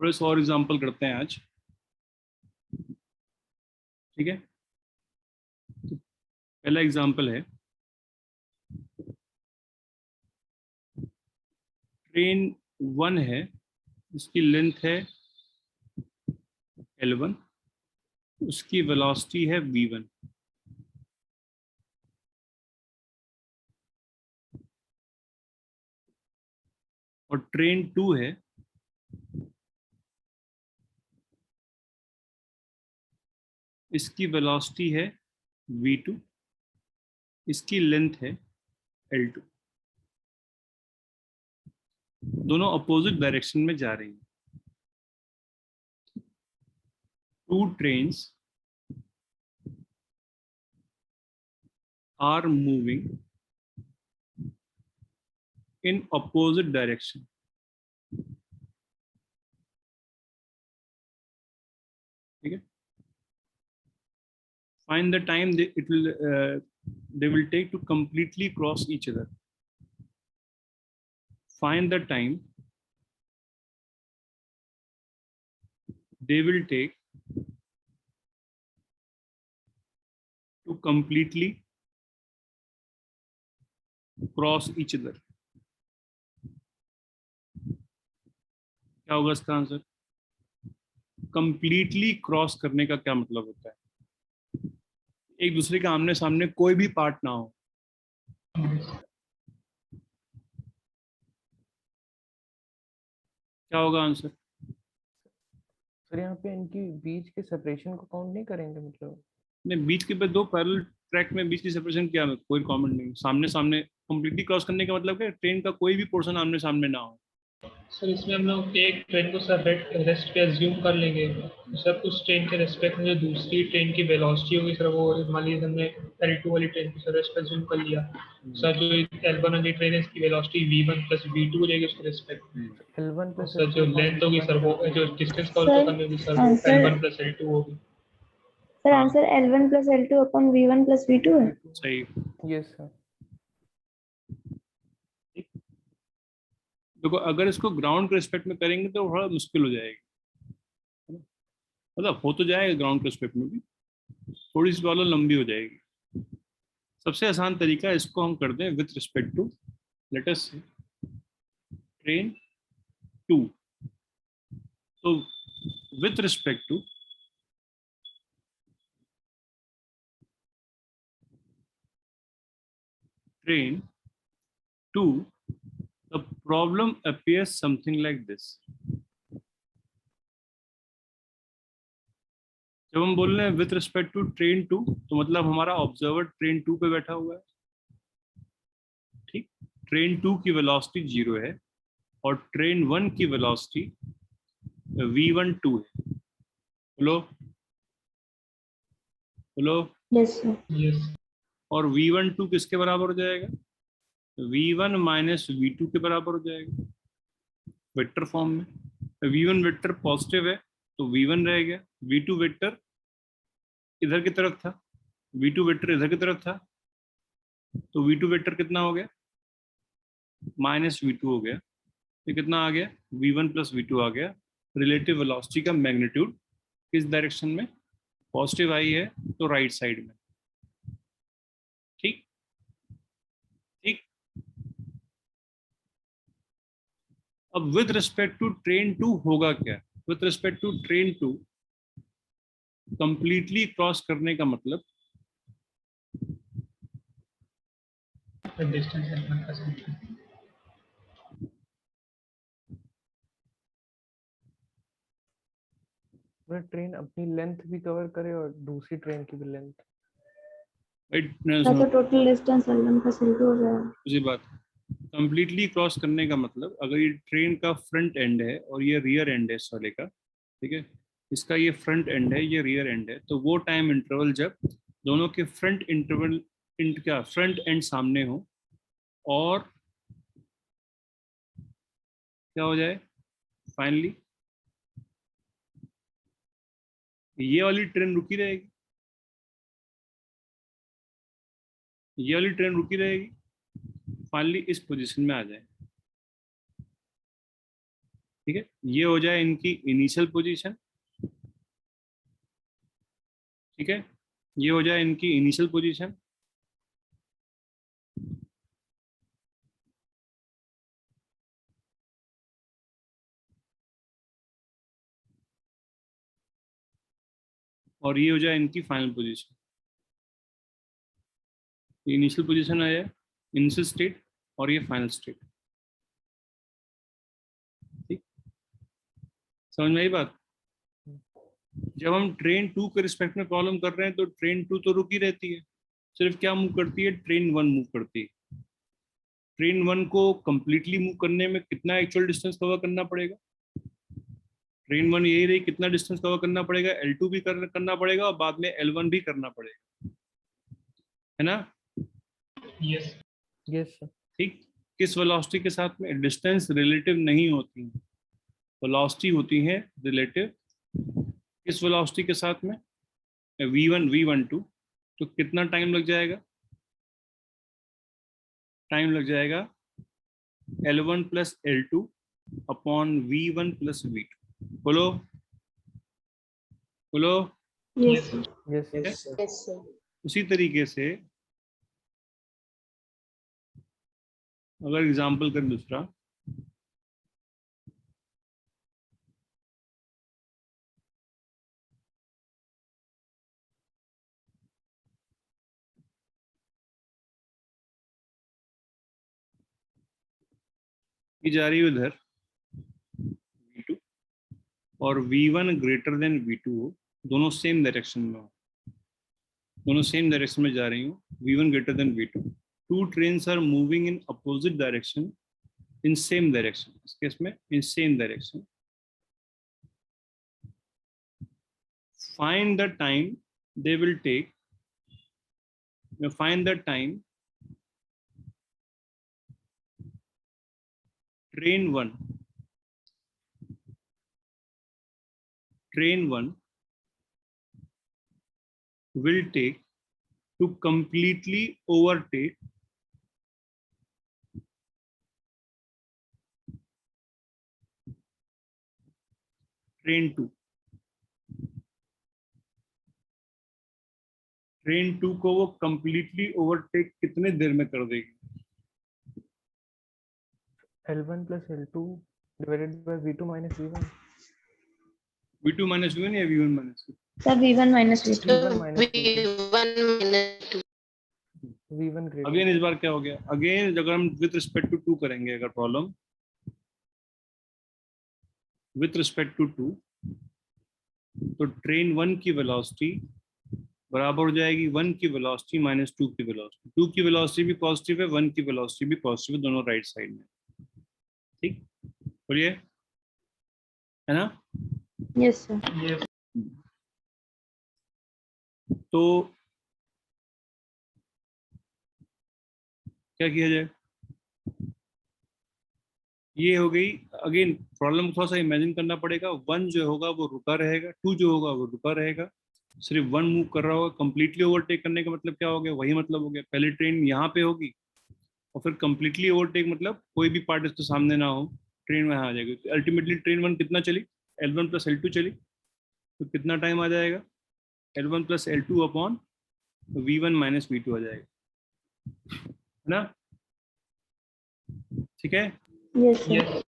थोड़े से और एग्जाम्पल करते हैं आज। ठीक है, तो पहला एग्जाम्पल है, ट्रेन 1 है, इसकी लेंथ है L1, उसकी वेलोसिटी है V1। और ट्रेन 2 है, इसकी वेलोसिटी है V2, इसकी लेंथ है L2। दोनों अपोजिट डायरेक्शन में जा रही हैं। Two trains are moving in opposite direction. ठीक है, find the time they will take to completely cross each other. Find the time they will take to completely cross each other. क्या होगा इसका answer? Completely cross करने का क्या मतलब होता है? एक दूसरे के आमने सामने कोई भी पार्ट ना हो। क्या होगा आंसर? सर यहाँ पे इनकी बीच के सेपरेशन को काउंट नहीं करेंगे मतलब? नहीं, बीच के दो पैरेलल ट्रैक में बीच की सेपरेशन क्या है? कोई कॉमन नहीं। सामने सामने कंप्लीटली क्रॉस करने का मतलब क्या? ट्रेन का कोई भी पोर्शन आमने सामने ना हो। सर इसमें हम लोग एक ट्रेन को सर रेस्ट पे अज्यूम कर लेंगे सर, उस ट्रेन के रेस्पेक्ट में जो दूसरी ट्रेन की वेलोसिटी होगी सर, वो मान लीजिए हमने L2 वाली ट्रेन को सर रेस्ट पे अज्यूम कर लिया सर, जो L1 वाली ट्रेन है इसकी वेलोसिटी V1 प्लस V2 हो जाएगी उसके रेस्पेक्ट में। L1 प्लस सर जो लेंथ होगी सर, वो जो डिस्टेंस कवर करनी होगी सर, वो L1 प्लस L2 होगी। Sir answer L1 plus L2 upon V1 plus V2 है। सही। Yes sir. देखो, अगर इसको ग्राउंड के रिस्पेक्ट में करेंगे तो थोड़ा मुश्किल हो जाएगी। मतलब हो तो जाएगा ग्राउंड के रिस्पेक्ट में भी, थोड़ी सी प्रॉब्लम लंबी हो जाएगी। सबसे आसान तरीका इसको हम कर दें with respect to, let us say train 2। तो with respect to train 2, the problem appears something like this. जब हम बोल रहे हैं विथ रिस्पेक्ट टू ट्रेन 2, तो मतलब हमारा ऑब्जर्वर ट्रेन 2 पे बैठा हुआ है। ठीक, ट्रेन 2 की वेलोसिटी 0 है और ट्रेन 1 की वेलोसिटी V12 है। बोलो बोलो। Yes sir. यस। और V12 किसके बराबर हो जाएगा? V1 माइनस V2 के बराबर हो जाएगा वेक्टर फॉर्म में। V1 वेक्टर पॉजिटिव है तो V1 रह गया, V2 वेक्टर इधर की तरफ था, V2 वेक्टर इधर की तरफ था, तो V2 वेक्टर कितना हो गया? माइनस V2 हो गया। ये कितना आ गया? V1 प्लस V2 आ गया। रिलेटिव वेलोसिटी का मैग्नीट्यूड किस डायरेक्शन में? पॉजिटिव आई है तो राइट साइड में। ठीक ठीक। अब विद रिस्पेक्ट टू ट्रेन 2 होगा क्या? With respect to train 2 completely cross करने का मतलब distance L1 plus L2। Train अपनी लेंथ भी कवर करे और दूसरी ट्रेन की भी लेंथ। तो total distance L1 plus L2 हो जाएगा। उसी बात, कंप्लीटली क्रॉस करने का मतलब अगर ये ट्रेन का फ्रंट एंड है और ये रियर एंड है इस वाले का, ठीक है, इसका ये फ्रंट एंड है, ये रियर एंड है, तो वो टाइम इंटरवल जब दोनों के फ्रंट इंटरवल क्या फ्रंट एंड सामने हो और क्या हो जाए फाइनली, ये वाली ट्रेन रुकी रहेगी, ये वाली ट्रेन रुकी रहेगी, फाइनली इस पोजीशन में आ जाए। ठीक है, ये हो जाए इनकी इनिशियल पोजीशन। ठीक है, ये हो जाए इनकी इनिशियल पोजीशन। और ये हो जाए इनकी फाइनल पोजीशन। इनिशियल पोजीशन है इनिशियल स्टेट और ये फाइनल स्टेट। ठीक, समझ में आई बात? जब हम ट्रेन 2 के रिस्पेक्ट में प्रॉब्लम कर रहे हैं तो ट्रेन 2 तो रुकी रहती है, सिर्फ क्या मूव करती है, ट्रेन 1 मूव करती है। ट्रेन 1 को कंप्लीटली मूव करने में कितना एक्चुअल डिस्टेंस कवर करना पड़ेगा? ट्रेन 1 यही रही, कितना डिस्टेंस कवर करना पड़ेगा? L2 भी करना पड़ेगा और बाद में L1 भी करना पड़ेगा, है ना? Yes yes sir. ठीक, किस वेलोसिटी के साथ में? डिस्टेंस रिलेटिव नहीं होती है, वेलोसिटी होती है रिलेटिव। किस वेलोसिटी के साथ में? v1 v12। तो कितना टाइम लग जाएगा? टाइम लग जाएगा L1 plus L2 upon v1 plus v2। बोलो बोलो। Yes yes sir. उसी तरीके से अगर एग्जांपल करें दूसरा, ये जा रही है उधर v2 और v1 ग्रेटर देन v2 हो, दोनों सेम डायरेक्शन में हो, दोनों सेम डायरेक्शन में जा रही हूँ, v1 greater than v2। Two trains are moving in opposite direction in same direction, इस केस में in same direction. Find the time they will take, find the time train 1 will take to completely overtake train 2। Train 2 को वो completely overtake कितने देर में कर देगी? L1 plus L2 divided by V2 minus V1. v2 minus v1 या v1 minus v2? Sir, V1 minus V2. V1 minus V2. V1 minus 2. V1 greater. Again इस बार क्या हो गया? अगेन अगर हम विथ रिस्पेक्ट टू 2 करेंगे, अगर प्रॉब्लम विथ रिस्पेक्ट टू 2, तो ट्रेन 1 की वेलोसिटी बराबर हो जाएगी 1 की वेलोसिटी माइनस 2 की वेलोसिटी। 2 की वेलोसिटी भी पॉजिटिव है, 1 की वेलोसिटी भी पॉजिटिव है, दोनों राइट साइड में। ठीक, बोलिए, है ना? Yes, sir. यस तो क्या किया जाए? ये हो गई। अगेन प्रॉब्लम थोड़ा सा इमेजिन करना पड़ेगा। 1 जो होगा वो रुका रहेगा, 2 जो होगा वो रुका रहेगा, सिर्फ 1 मूव कर रहा होगा। कंप्लीटली ओवरटेक करने का मतलब क्या हो गया? वही मतलब हो गया, पहले ट्रेन यहाँ पे होगी और फिर कंप्लीटली ओवरटेक मतलब कोई भी पार्ट इसके सामने ना हो, ट्रेन वहाँ आ जाएगी। अल्टीमेटली ट्रेन 1 कितना चली? L1 प्लस L2 चली, तो कितना टाइम आ जाएगा? L1 plus L2 upon v1 minus v2 आ जाएगा, है ना? ठीक है, Yes, sir. यस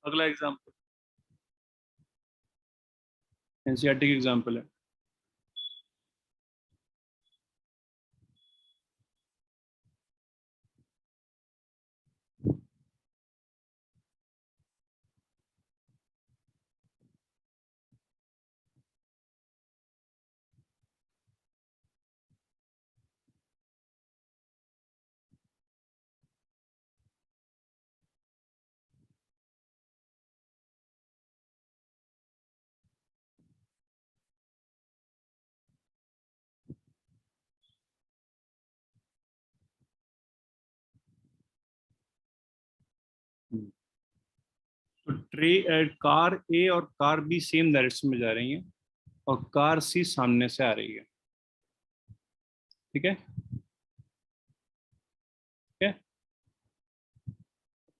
अगला एग्जाम्पल एनसीईआरटी का एग्जाम्पल है। तो कार ए और कार बी सेम डायरेक्शन में जा रही हैं और कार सी सामने से आ रही है। ठीक है, ठीक है?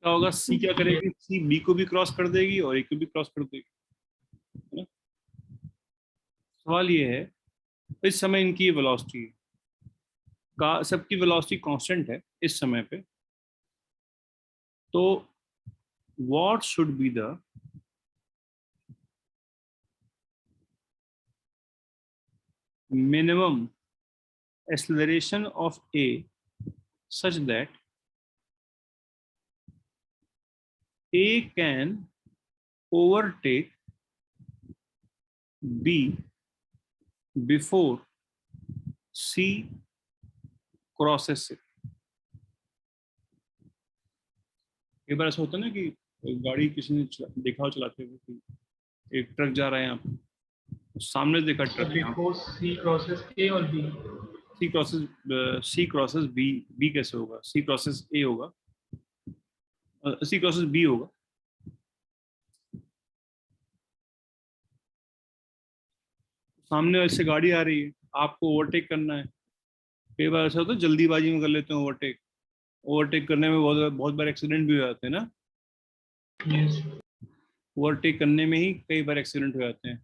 क्या होगा, सी क्या करेगी, सी बी को भी क्रॉस कर देगी और ए को भी क्रॉस कर देगी, है ना। सवाल ये है इस समय इनकी वेलोसिटी का, सबकी वेलोसिटी कांस्टेंट है इस समय पे, तो what should be the minimum acceleration of A such that A can overtake B before C crosses it. एक बार ऐसा होता है ना कि गाड़ी किसी ने देखा हो चलाते हुए कि एक ट्रक जा रहा है यहाँ पे, सामने देखा ट्रक, बिफोर सी क्रॉसेस ए और बी, सी क्रॉसेस बी, बी कैसे होगा, सी क्रॉसेस ए होगा, सी क्रॉसेस बी होगा। सामने ऐसे गाड़ी आ रही है, आपको ओवरटेक करना है। कई बार ऐसा होता है जल्दीबाजी में कर लेते हैं ओवरटेक, ओवरटेक करने में बहुत बार एक्सीडेंट भी हो जाते हैं ना। ओवरटेक करने में ही कई बार एक्सीडेंट हो जाते हैं,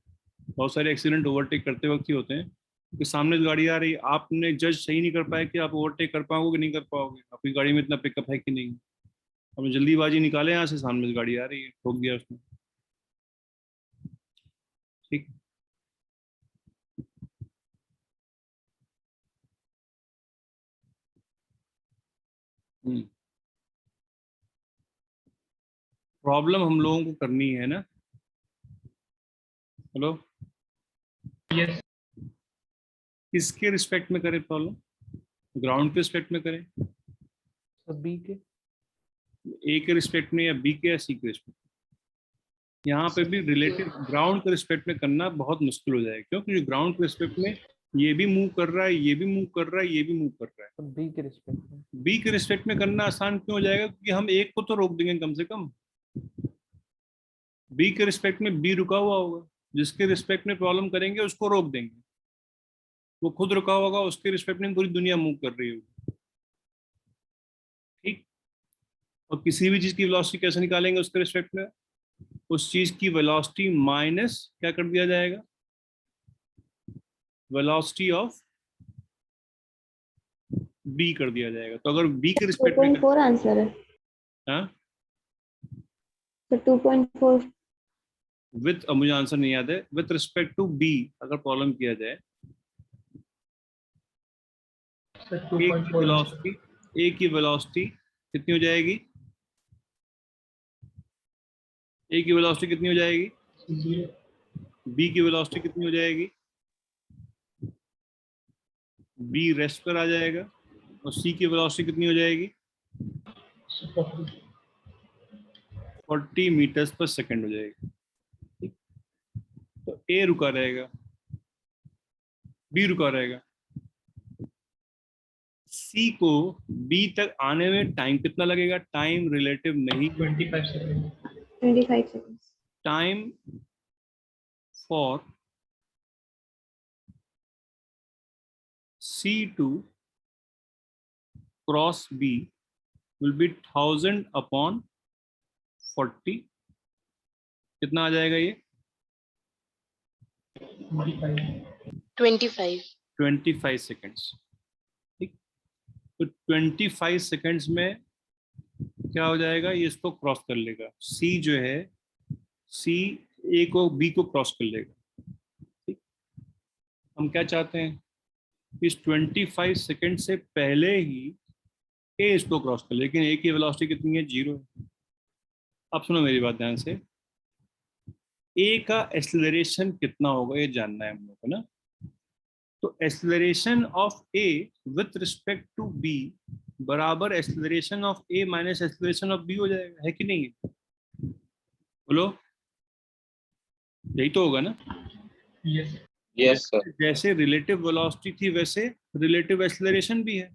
बहुत सारे एक्सीडेंट ओवरटेक करते वक्त ही होते हैं कि सामने गाड़ी आ रही है, आपने जज सही नहीं कर पाए कि आप ओवरटेक कर पाओगे कि नहीं कर पाओगे, आपकी गाड़ी में इतना पिकअप है कि नहीं, आपने जल्दीबाजी निकाले यहाँ से, सामने गाड़ी आ रही है, ठोक दिया उसने, ठीक। प्रॉब्लम हम लोगों को करनी है ना, हेलो, यस, किसके रिस्पेक्ट में करें प्रॉब्लम, ग्राउंड के रिस्पेक्ट में करें, सब बी के, ए के रिस्पेक्ट में या बी के या सी के रिस्पेक्ट में। यहाँ पे भी रिलेटिव ग्राउंड के रिस्पेक्ट में करना बहुत मुश्किल हो जाएगा, क्योंकि जो ग्राउंड के रिस्पेक्ट में ये भी मूव कर रहा है, ये भी मूव कर रहा है, ये भी मूव कर रहा है, सब बी के रिस्पेक्ट में। बी के रिस्पेक्ट में करना आसान क्यों हो जाएगा, क्योंकि हम एक को तो रोक देंगे कम से कम। बी के रिस्पेक्ट में बी रुका हुआ होगा, जिसके रिस्पेक्ट में प्रॉब्लम करेंगे उसको रोक देंगे, वो खुद रुका होगा, उसके रिस्पेक्ट में पूरी दुनिया मूव कर रही होगी, ठीक। और किसी भी चीज की वेलोसिटी कैसे निकालेंगे उसके रिस्पेक्ट में, उस चीज की वेलोसिटी माइनस क्या कर दिया जाएगा, वेलोसिटी ऑफ बी कर दिया जाएगा। तो अगर बी के रिस्पेक्ट में 2.4 आंसर है, हाँ तो 2.4 विथ, मुझे आंसर नहीं याद है, विथ रिस्पेक्ट टू बी अगर प्रॉब्लम किया जाए, ए की वेलोसिटी कितनी हो जाएगी, ए की वेलोसिटी कितनी हो जाएगी, बी की वेलोसिटी कितनी हो जाएगी, बी रेस्ट पर आ जाएगा, और सी की वेलोसिटी कितनी हो जाएगी, 40 मीटर्स पर सेकंड हो जाएगी, ठीक। तो ए रुका रहेगा, बी रुका रहेगा, सी को बी तक आने में टाइम कितना लगेगा, टाइम रिलेटिव नहीं, 25 second, 25 seconds. Time for C to cross B will be 1000 upon 40, कितना आ जाएगा ये, 25. 25 सेकेंड्स, ठीक। तो 25 सेकेंड्स में क्या हो जाएगा, ये इसको क्रॉस कर लेगा, C जो है, C A को B को क्रॉस कर लेगा, ठीक। हम क्या चाहते हैं, इस 25 सेकेंड से पहले ही ए इसको क्रॉस कर, लेकिन ए की वेलोसिटी कितनी है, 0 है। अब सुनो मेरी बात ध्यान से, ए का एक्सेलरेशन कितना होगा ये जानना है हम लोग को ना। तो acceleration of A with respect to B बराबर acceleration of A minus acceleration of B हो जाएगा, है कि नहीं, बोलो, यही तो होगा ना। यस, यस सर, जैसे रिलेटिव वेलोसिटी थी वैसे रिलेटिव एक्सेलरेशन भी है,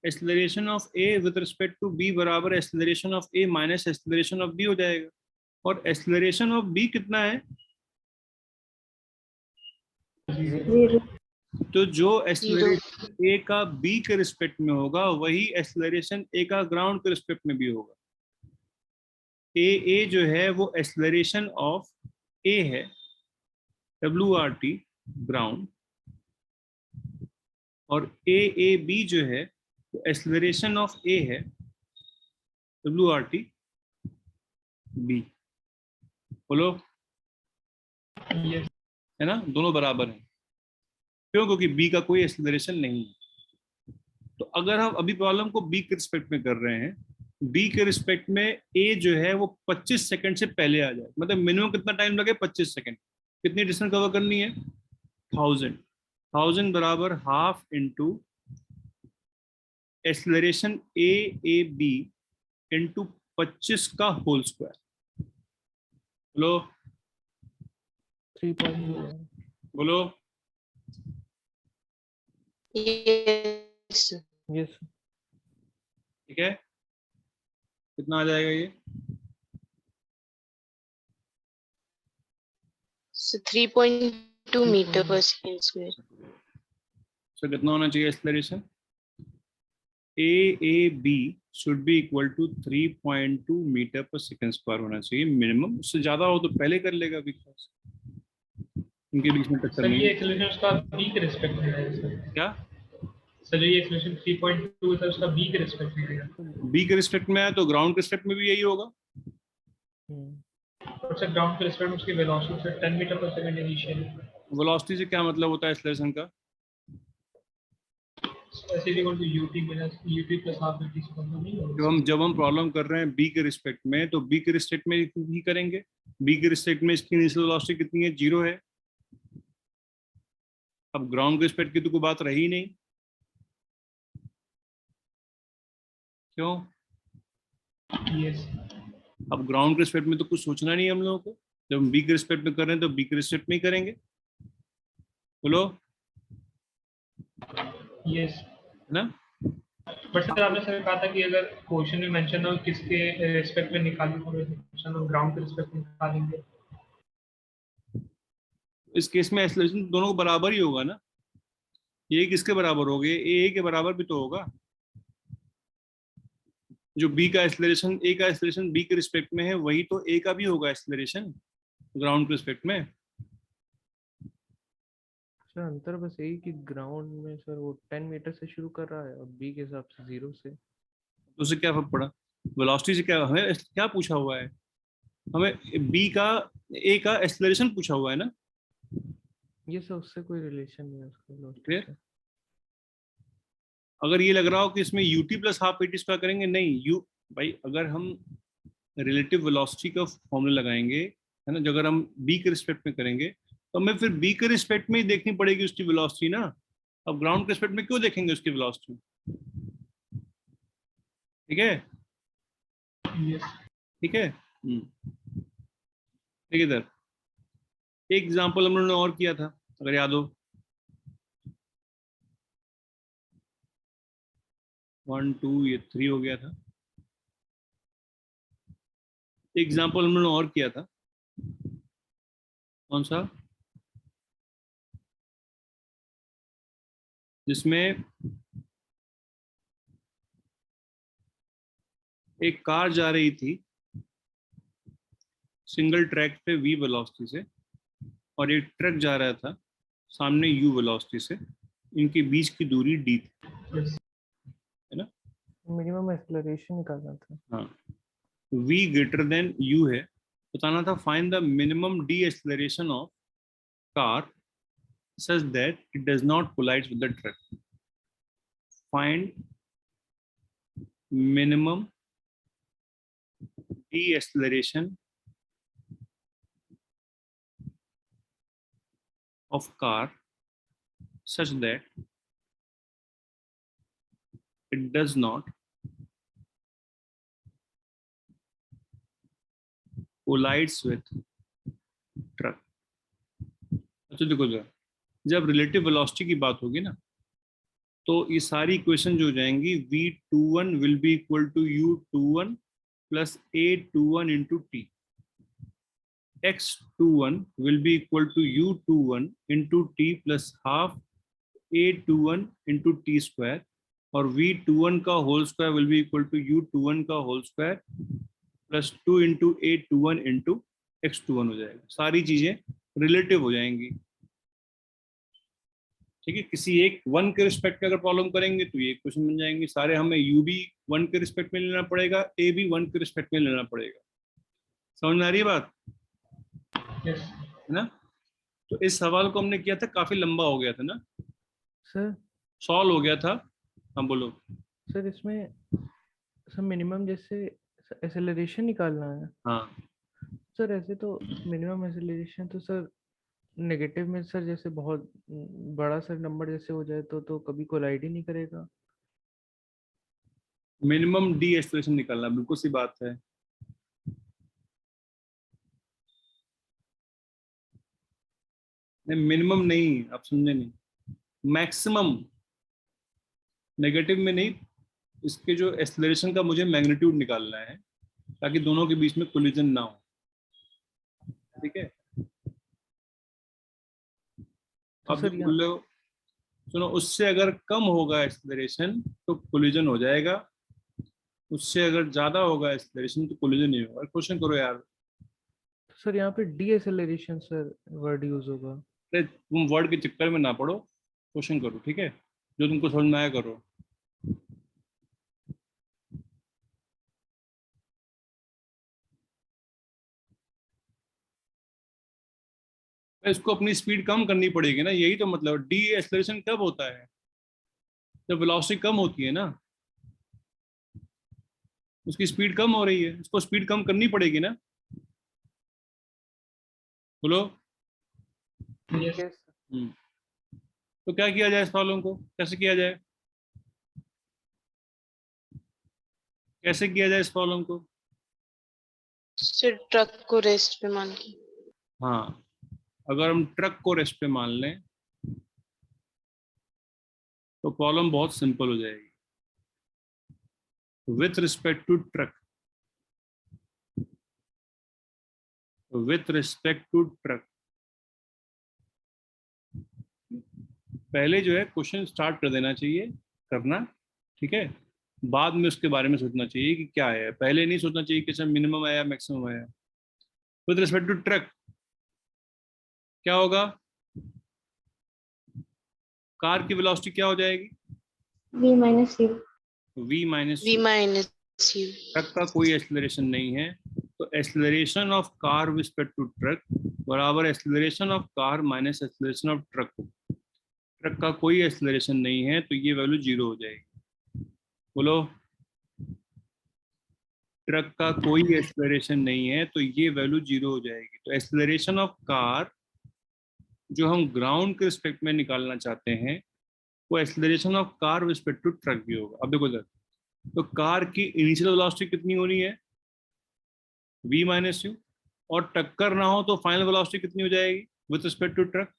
acceleration of A with respect to B बराबर acceleration of A minus acceleration of B हो जाएगा, और एक्सेलरेशन ऑफ बी कितना है, 0. तो जो एक्सेलरेशन ए का बी के रिस्पेक्ट में होगा वही एक्सेलरेशन ए का ग्राउंड के रिस्पेक्ट में भी होगा, ए जो है वो एक्सेलरेशन ऑफ ए है, WRT ग्राउंड, और बी जो है वो एक्सेलरेशन ऑफ ए है, WRT बी। बोलो, Yes. है ना, दोनों बराबर हैं। क्यों? क्योंकि बी का कोई एक्सेलरेशन नहीं है। तो अगर हम अभी प्रॉब्लम को बी के रिस्पेक्ट में कर रहे हैं, बी के रिस्पेक्ट में ए जो है वो 25 सेकंड से पहले आ जाए, मतलब मिनिमम कितना टाइम लगे? 25 सेकंड। कितनी डिस्टेंस कवर करनी है? 1000 बराबर half into acceleration A B into 25 का होल स्क्वायर। बोलो 3.2 बोलो। Yes. यस ठीक है, कितना आ जाएगा ये? So 3.2 meter per second square. सो कितना होना चाहिए acceleration? A B should be equal to 3.2 metre per second square होना चाहिए मिनिमम। उससे ज्यादा हो तो पहले कर लेगा, बिकॉज इनके बीच में टक्कर सर नहीं ये है। एक्सेलरेशन उसका बी के रिस्पेक्ट में है सर। क्या सर ये एक्सेलरेशन 3.2 है, उसका बी के रिस्पेक्ट में है। बी के रिस्पेक्ट में है तो ग्राउंड के रिस्पेक्ट में भी यही होगा। और सर ग्राउंड के रिस्पेक्ट में उसकी velocity sir 10 metre per second initial. Velocity से क्या मतलब होता है एक्सेलरेशन का? ऐसे equal to UT minus UT plus half UT से मतलब नहीं होगा। जब हम प्रॉब्लम कर रहे हैं बी के रिस्पेक्ट में, तो बी के रिस्पेक्ट में ही करेंगे। बी के रिस्पेक्ट में इसकी इनिशियल वेलोसिटी कितनी है? 0 है। अब ग्राउंड के रिस्पेक्ट की तो कोई बात रही नहीं। क्यों? यस अब ग्राउंड के रिस्पेक्ट में तो कुछ सोचना नहीं है हम लोगों को। जब हम बी के रिस्पेक्ट में कर रहे हैं तो बी के रिस्पेक्ट में ही करेंगे। बोलो, यस। है ना? बट सर आपने सर कहा था कि अगर क्वेश्चन में मेंशन हो किसके रिस्पेक्ट में निकालना होगा, क्वेश्चन हम ग्राउंड के रिस्पेक्ट में निकालेंगे। इस केस में एक्सेलरेशन दोनों को बराबर ही होगा ना। ये किसके बराबर हो गए? ए के बराबर भी तो होगा। जो बी का एक्सेलरेशन, ए का एक्सेलरेशन बी के रिस्पेक्ट में है, वही तो ए का भी होगा एक्सेलरेशन ग्राउंड के रिस्पेक्ट में। सर अंतर बस यही कि ग्राउंड में सर वो 10 मीटर से शुरू कर रहा है और बी के हिसाब से 0 से। तो उससे क्या फर्क पड़ा? वेलोसिटी से क्या, हमें क्या पूछा हुआ है? हमें बी का, ए का एक्सेलरेशन पूछा हुआ है ना। ये सर उससे कोई रिलेशन नहीं है उसका वेलोसिटी फिर? से। अगर ये लग रहा हो कि इसमें UT plus half eighty square करेंगे, नहीं यू भाई, अगर हम रिलेटिव वेलोसिटी का फॉर्मूला लगाएंगे, है ना, जो अगर हम बी के रिस्पेक्ट में करेंगे तो हमें फिर बी के रिस्पेक्ट में ही देखनी पड़ेगी उसकी वेलोसिटी ना। अब ग्राउंड के रिस्पेक्ट में क्यों देखेंगे उसकी वेलोसिटी? ठीक है, यस ठीक है। ठीक है इधर एक एग्जांपल हम लोगों ने और किया था, अगर याद हो। 1 2 ये 3 हो गया था। एग्जांपल हम लोगों ने और किया था, कौन सा? जिसमें एक कार जा रही थी सिंगल ट्रैक पे v वेलोसिटी से, और एक ट्रक जा रहा था सामने u वेलोसिटी से। इनके बीच की दूरी d थी, है ना। मिनिमम एक्सेलरेशन निकालना था। हाँ, v ग्रेटर देन u है, बताना था find the minimum d acceleration of car such that it does not collide with the truck. Find minimum deceleration of car such that it does not collides with truck. अच्छा देखो जरा, जब relative velocity की बात होगी ना, तो ये सारी इक्वेशन जो हो जाएंगी, v21 will be equal to u21 plus a21 into t, x21 will be equal to u21 into t plus half a21 into t square, और v21 का whole square will be equal to u21 का whole स्क्वायर plus 2 into A21 into X21 हो जाएगा। सारी चीजें relative हो जाएंगी, ठीक है। किसी एक वन के रिस्पेक्ट में अगर प्रॉब्लम करेंगे तो ये क्वेश्चन बन जाएंगे सारे। हमें U भी वन के रिस्पेक्ट में लेना पड़ेगा, A भी वन के रिस्पेक्ट में लेना पड़ेगा। समझ में आ रही है बात, यस है ना? तो इस सवाल को हमने किया था, काफी लंबा हो गया था ना, सर सॉल्व हो गया था। हाँ बोलो। सर इसमें सर मिनिमम जैसे एक्सेलरेशन निकालना है हाँ सर। ऐसे तो मिनिमम एक्सेलरेशन तो सर नेगेटिव में सर जैसे बहुत बड़ा सर नंबर जैसे हो जाए तो कभी कोलाइड ही नहीं करेगा। मिनिमम डी एक्सेलरेशन निकालना, बिल्कुल सी बात है। नहीं मिनिमम नहीं, आप समझे नहीं, मैक्सिमम। नेगेटिव में नहीं, इसके जो एक्सेलरेशन का मुझे मैग्नीट्यूड निकालना है ताकि दोनों के बीच में कोलिजन ना हो, ठीक है। तो अब सर जो बोलो, सुनो, उससे अगर कम होगा एक्सेलरेशन तो कोलिजन हो जाएगा, उससे अगर ज्यादा होगा एक्सेलरेशन तो कोलिजन नहीं होगा। क्वेश्चन करो यार। सर यहाँ पे D acceleration sir word use होगा। अरे तुम वर्ड के चक्कर में ना पड़ो, क्वेश्चन करो, ठीक है, जो तुमको समझ में आया करो। इसको अपनी स्पीड कम करनी पड़ेगी ना, यही तो मतलब। डी एक्सेलरेशन कब होता है? जब वेलोसिटी कम होती है ना, उसकी स्पीड कम हो रही है, इसको स्पीड कम करनी पड़ेगी ना। बोलो। यस यस तो क्या किया जाए इस प्रॉब्लम को, कैसे किया जाए, कैसे किया जाए इस प्रॉब्लम को? सर ट्रक को रेस्ट पे मान के। हाँ, अगर हम ट्रक को रेस्ट पे मान लें तो प्रॉब्लम बहुत सिंपल हो जाएगी। With respect to truck, with respect to truck, पहले जो है क्वेश्चन स्टार्ट कर देना चाहिए करना, ठीक है। बाद में उसके बारे में सोचना चाहिए कि क्या है, पहले नहीं सोचना चाहिए कि सर मिनिमम आया मैक्सिमम आया। विथ रिस्पेक्ट टू ट्रक क्या होगा, कार की वेलोसिटी क्या हो जाएगी? V minus U. v minus V minus U. Truck का कोई एक्सेलरेशन नहीं है, तो acceleration of car with respect to truck बराबर acceleration of car minus acceleration of truck. Truck का कोई एक्सेलरेशन नहीं है तो ये वैल्यू 0 हो जाएगी। बोलो। ट्रक का कोई एक्सेलरेशन नहीं है तो ये वैल्यू 0 हो जाएगी। तो एक्सेलरेशन ऑफ कार जो हम ग्राउंड के रिस्पेक्ट में निकालना चाहते हैं वो acceleration of car with respect to truck भी होगा। अब देखो इधर, तो कार की इनिशियल वेलोसिटी कितनी होनी है? v माइनस यू, और टक्कर ना हो तो फाइनल वेलोसिटी कितनी हो जाएगी with respect to truck?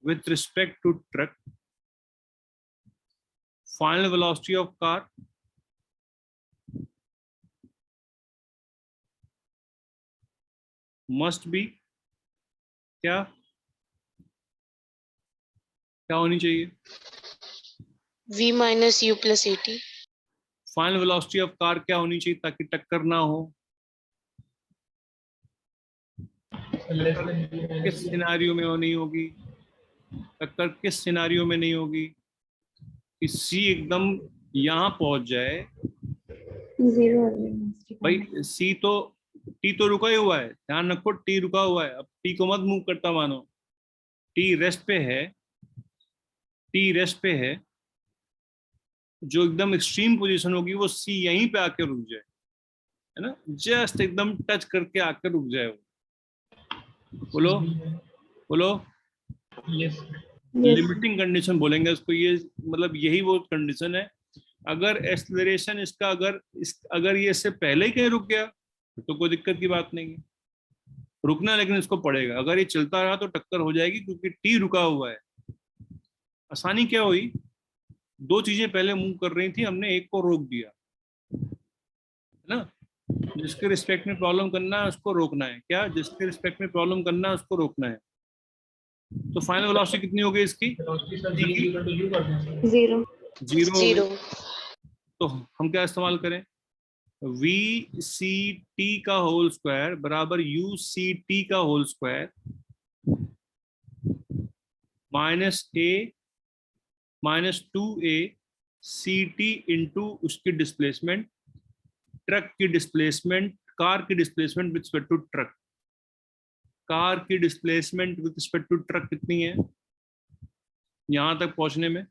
With respect to truck final velocity of car must be क्या क्या होनी चाहिए? V minus U plus AT. Final velocity of car क्या होनी चाहिए ताकि टक्कर ना हो? लेस देन V किस minus U. सिनारियो में नहीं होगी टक्कर? किस सिनारियो में नहीं होगी कि सी एकदम यहाँ पहुंच जाए? 0 हो जाएगा। भाई सी तो, टी तो रुका ही हुआ है, ध्यान रखो, टी रुका हुआ है। अब टी को मत मूव करता मानो, टी रेस्ट पे है, टी रेस्ट पे है। जो एकदम एक्सट्रीम पोजीशन होगी वो सी यहीं पे आके रुक जाए, है ना, जस्ट एकदम टच करके आके रुक जाए वो। बोलो बोलो। यस लिमिटिंग कंडीशन बोलेंगे उसको, ये मतलब यही वो कंडीशन है। अगर एक्सेलरेशन इसका अगर ये इससे पहले ही कहीं रुक गया तो कोई दिक्कत की बात नहीं है, रुकना लेकिन इसको पड़ेगा। अगर ये चलता रहा तो टक्कर हो जाएगी क्योंकि टी रुका हुआ है। आसानी क्या हुई, दो चीजें पहले मूव कर रही थी, हमने एक को रोक दिया, है ना। जिसके रिस्पेक्ट में प्रॉब्लम करना है उसको रोकना है, क्या जिसके रिस्पेक्ट में प्रॉब्लम करना है उसको रोकना है। तो फाइनल वेलोसिटी कितनी होगी इसकी? Velocity sir v equal to u कर दें सर। 0. 0 हो गई। Zero. तो हम क्या इस्तेमाल करें? वी सी टी का होल स्क्वायर बराबर यू सी टी का whole square -2a C T into उसकी डिस्प्लेसमेंट, ट्रक की डिस्प्लेसमेंट, कार की displacement with respect to truck. Car की displacement with respect to truck कितनी है यहां तक पहुंचने में?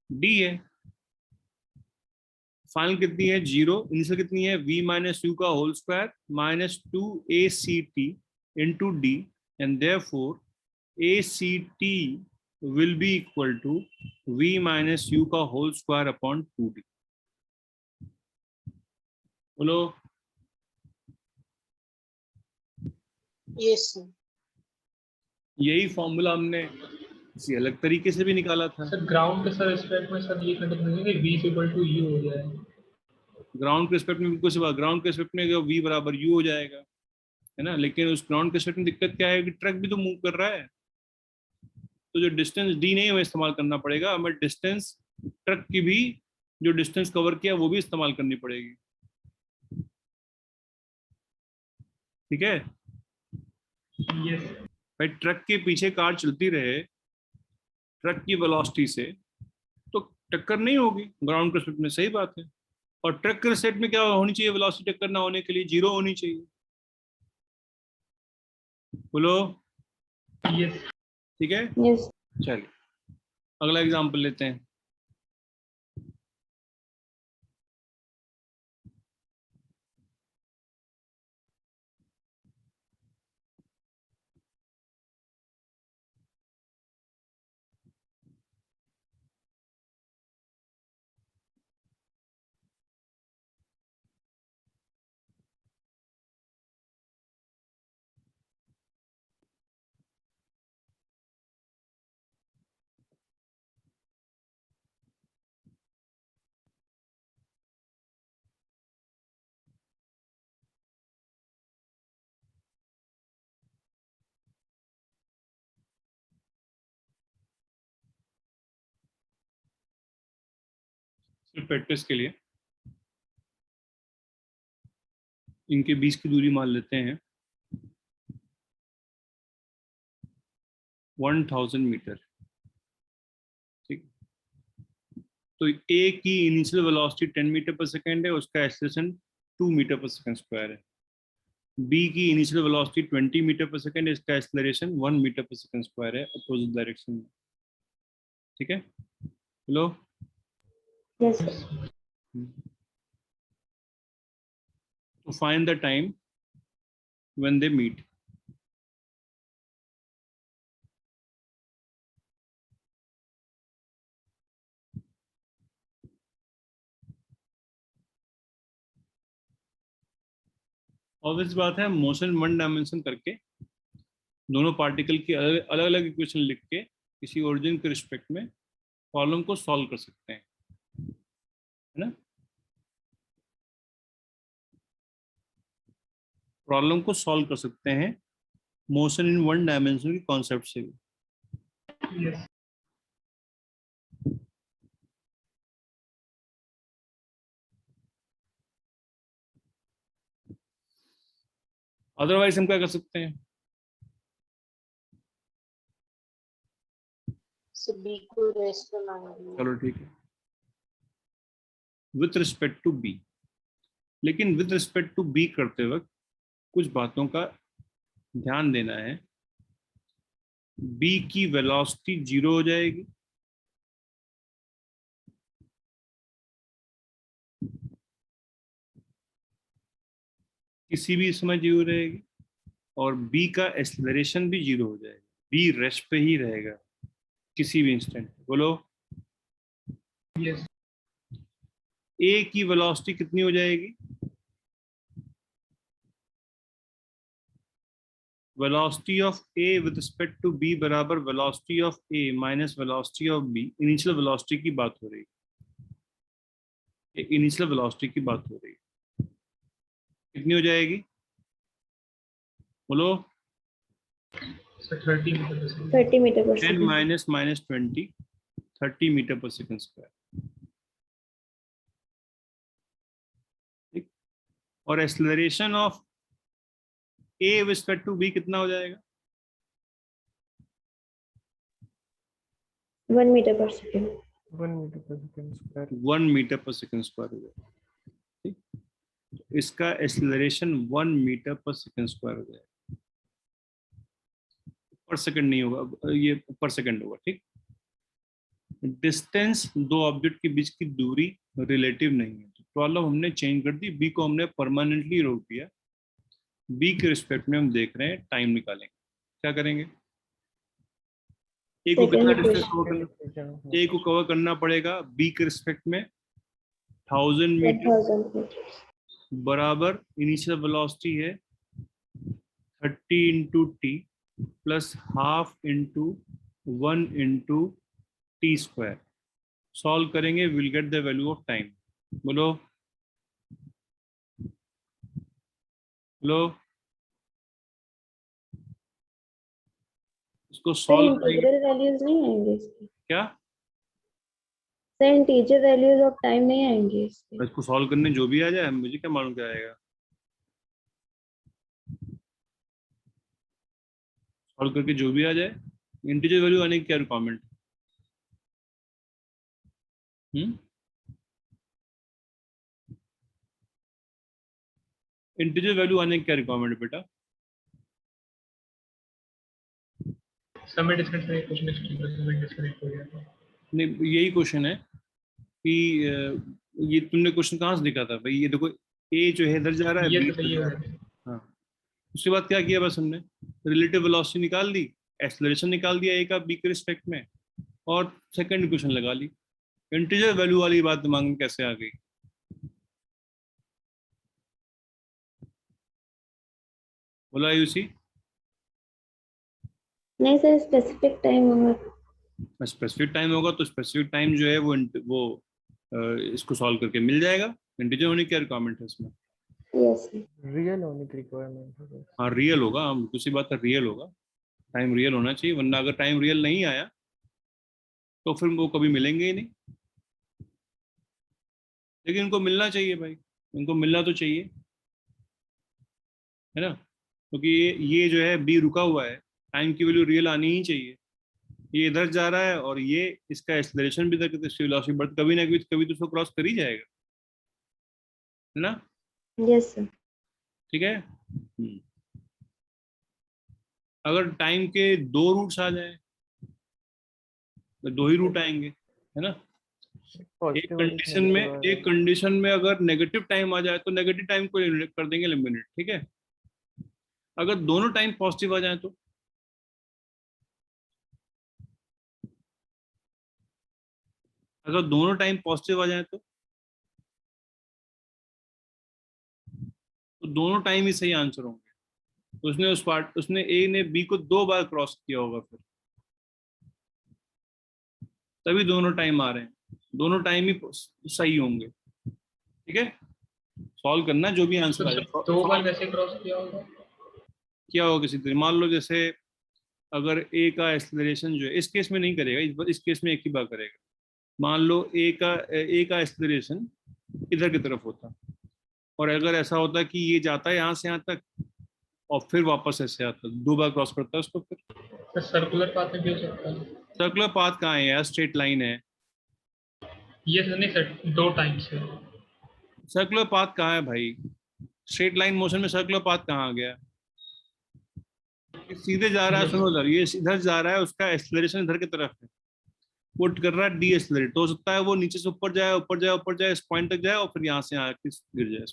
डी है। फाइनल कितनी है? 0। इनिशियल कितनी है? v माइनस यू का whole square -2act into d, and therefore act will be equal to v minus u का होल स्क्वायर अपॉन 2d। बोलो। Yes, sir. यही फॉर्मूला हमने किसी अलग तरीके से भी निकाला था। सर ग्राउंड के सर रिस्पेक्ट में सर ये कंडीशन है कि v इक्वल टू u हो जाए। ग्राउंड के रिस्पेक्ट में बिल्कुल सिवा, ग्राउंड के रिस्पेक्ट में v बराबर u हो जाएगा, है ना। लेकिन उस ग्राउंड के रिस्पेक्ट में दिक्कत क्या है कि ट्रक भी तो मूव कर रहा है, तो जो डिस्टेंस d नहीं हमें इस्तेमाल करना पड़ेगा, हमें डिस्टेंस ट्रक की भी जो डिस्टेंस कवर किया वो भी इस्तेमाल करनी पड़ेगी। ठीक है यस भाई, ट्रक के पीछे कार चलती रहे ट्रक की वेलोसिटी से तो टक्कर नहीं होगी ग्राउंड के रिस्पेक्ट में, सही बात है। और ट्रक के रिस्पेक्ट में क्या होनी चाहिए? वेलोसिटी टक्कर ना होने के लिए 0 होनी चाहिए। बोलो। यस ठीक है, Yes. चलिए अगला एग्जांपल लेते हैं। सिर्फ प्रैक्टिस के लिए इनके बीच की दूरी मान लेते हैं 1000 मीटर। ठीक, तो ए की इनिशियल वेलोसिटी 10 मीटर पर सेकेंड है, उसका एक्सेलरेशन 2 मीटर पर सेकेंड स्क्वायर है। बी की इनिशियल वेलोसिटी 20 मीटर पर सेकेंड है, इसका एक्सेलरेशन 1 मीटर पर सेकेंड स्क्वायर है अपोजिट डायरेक्शन में। ठीक है, hello. Yes, sir. To find the time when they meet. Obvious बात है, मोशन वन डायमेंशन करके दोनों पार्टिकल की अलग अलग इक्वेशन लिख के किसी ओरिजिन के रिस्पेक्ट में प्रॉब्लम को सॉल्व कर सकते हैं, है ना। प्रॉब्लम को सॉल्व कर सकते हैं मोशन इन वन डायमेंशन के कॉन्सेप्ट से भी। यस अदरवाइज हम क्या कर सकते हैं? So B को रेस्ट में मान लिया। चलो ठीक है, विथ रिस्पेक्ट टू बी। लेकिन विथ रिस्पेक्ट टू बी करते वक्त कुछ बातों का ध्यान देना है। बी की वेलोसिटी 0 हो जाएगी, किसी भी समय 0 रहेगी, और बी का एक्सेलरेशन भी 0 हो जाएगा। बी रेस्ट पे ही रहेगा किसी भी इंस्टेंट। बोलो। यस ए की वेलोसिटी कितनी हो जाएगी? Velocity of A with respect to B बराबर velocity of A minus velocity of B. Initial velocity की बात हो रही है, इनिशियल वेलोसिटी की बात हो रही है। कितनी हो जाएगी? बोलो। Sir 30 metre per second. 30 meter per 10 second. Minus -20 30 metre per second square. और acceleration of A with respect to b कितना हो जाएगा? 1 meter per second. 1 meter per second square. 1 metre per second square हो जाएगा। ठीक, तो इसका acceleration 1 metre per second square हो जाएगा, पर सेकंड नहीं होगा, ये पर सेकंड होगा। ठीक, डिस्टेंस दो ऑब्जेक्ट के बीच की दूरी रिलेटिव नहीं है, तो प्रॉब्लम हमने चेंज कर दी, बी को हमने परमानेंटली रोक दिया। बी के रिस्पेक्ट में हम देख रहे हैं टाइम निकालेंगे, क्या करेंगे? ए को कितना Second डिस्टेंस equation. कवर करना, ए को कवर करना पड़ेगा बी के रिस्पेक्ट में 1000 मीटर 1000 meters. बराबर इनिशियल वेलोसिटी है 30 into t plus half into 1 into t square. Solve करेंगे, will get the value of time. बोलो बोलो, इसको सर सॉल्व करेंगे इंटीग्रल वैल्यूज नहीं आएंगे इसके? क्या? Sir integer values of time नहीं आएंगे इसके? इसको सॉल्व करने जो भी आ जाए, मुझे क्या मालूम क्या आएगा। सॉल्व करके जो भी आ जाए, इंटीजर वैल्यू आने की क्या रिक्वायरमेंट? इंटीजर वैल्यू आने की क्या रिक्वायरमेंट बेटा? समय डिस्टेंस में क्वेश्चन समय डिस्कनेक्ट हो गया। नहीं, यही क्वेश्चन है कि ये तुमने क्वेश्चन कहाँ से लिखा था भाई? ये देखो, ए जो है इधर जा रहा है, ये बी तो सही इधर हो जा रहा है। गया। हाँ, उसके बाद क्या किया? बस हमने रिलेटिव वेलोसिटी निकाल दी, एक्सेलरेशन निकाल दिया ए का बी के रिस्पेक्ट में, और सेकंड इक्वेशन लगा ली। इंटीजर वैल्यू वाली बात दिमाग में कैसे आ गई? बोला यूसी? नहीं सर, स्पेसिफिक टाइम होगा। स्पेसिफिक टाइम होगा तो स्पेसिफिक टाइम जो है वो इसको सॉल्व करके मिल जाएगा। इंटीजर होने की क्या रिक्वायरमेंट है इसमें? Yes sir. रियल होने की रिक्वायरमेंट है। हाँ, रियल होगा, हम दूसरी बात है, रियल होगा, टाइम रियल होना चाहिए, वरना अगर टाइम रियल नहीं आया तो फिर वो कभी मिलेंगे ही नहीं। लेकिन इनको मिलना चाहिए भाई, इनको मिलना तो चाहिए, है ना? क्योंकि ये जो है बी रुका हुआ है, टाइम की वैल्यू रियल आनी ही चाहिए। ये इधर जा रहा है और ये इसका एक्सेलरेशन भी इधर, वेलोसिटी बढ़ कभी ना कभी तो उसको क्रॉस कर ही जाएगा, है ना? Yes sir. ठीक है। अगर टाइम के दो रूट्स आ जाए तो दो ही रूट आएंगे, है ना? एक कंडीशन में अगर नेगेटिव टाइम आ जाए तो नेगेटिव टाइम को एलिमिनेट कर देंगे, एलिमिनेट, ठीक है? अगर दोनों टाइम पॉजिटिव आ जाए तो अगर दोनों टाइम पॉजिटिव आ जाए तो दोनों टाइम ही सही आंसर होंगे। उसने ए ने बी को 2 बार क्रॉस किया होगा, फिर तभी दोनों टाइम आ रहे हैं, दोनों टाइम ही सही होंगे। ठीक है, सॉल्व करना जो भी आंसर आ जाए। तो 2 बार कैसे क्रॉस किया होगा? क्या होगा किसी तरह, मान लो जैसे अगर ए का एक्सेलरेशन जो है, इस केस में नहीं करेगा, इस केस में एक ही बार करेगा। मान लो ए का एक्सेलरेशन इधर की तरफ होता, और अगर ऐसा होता कि ये जाता है यहाँ से यहाँ तक और फिर वापस ऐसे आता, 2 बार क्रॉस करता है उसको, फिर तो सर्कुलर पाथ में भी हो सकता है। सर्कुलर पाथ कहाँ है यार? स्ट्रेट लाइन है। ये सर नहीं सर, 2 टाइम्स है। सर्कुलर पाथ कहाँ है भाई? स्ट्रेट लाइन मोशन में सर्कुलर पाथ कहाँ आ गया? ये सीधे जा रहा है, सुनो उधर, ये इधर जा रहा है, उसका एक्सेलरेशन इधर की तरफ है, वो कर रहा है डी एक्सेलरेट, तो हो सकता है वो नीचे से ऊपर जाए, ऊपर जाए, ऊपर जाए, इस पॉइंट तक जाए और फिर यहाँ से आके गिर जाए।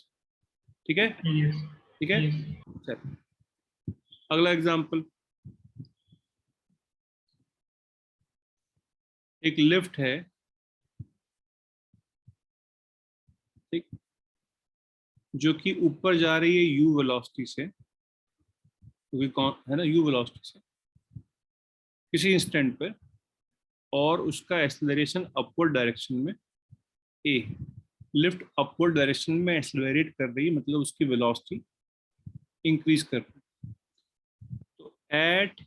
ठीक है, यस ठीक है। चल अगला एग्जांपल, एक लिफ्ट है, ठीक, जो कि ऊपर जा रही है यू वेलोसिटी से, क्योंकि कौन है ना, यू वेलोसिटी से किसी इंस्टेंट पे, और उसका एक्सेलरेशन अपवर्ड डायरेक्शन में ए। लिफ्ट अपवर्ड डायरेक्शन में एक्सेलरेट कर रही है, मतलब उसकी वेलोसिटी इंक्रीज कर रही है। तो at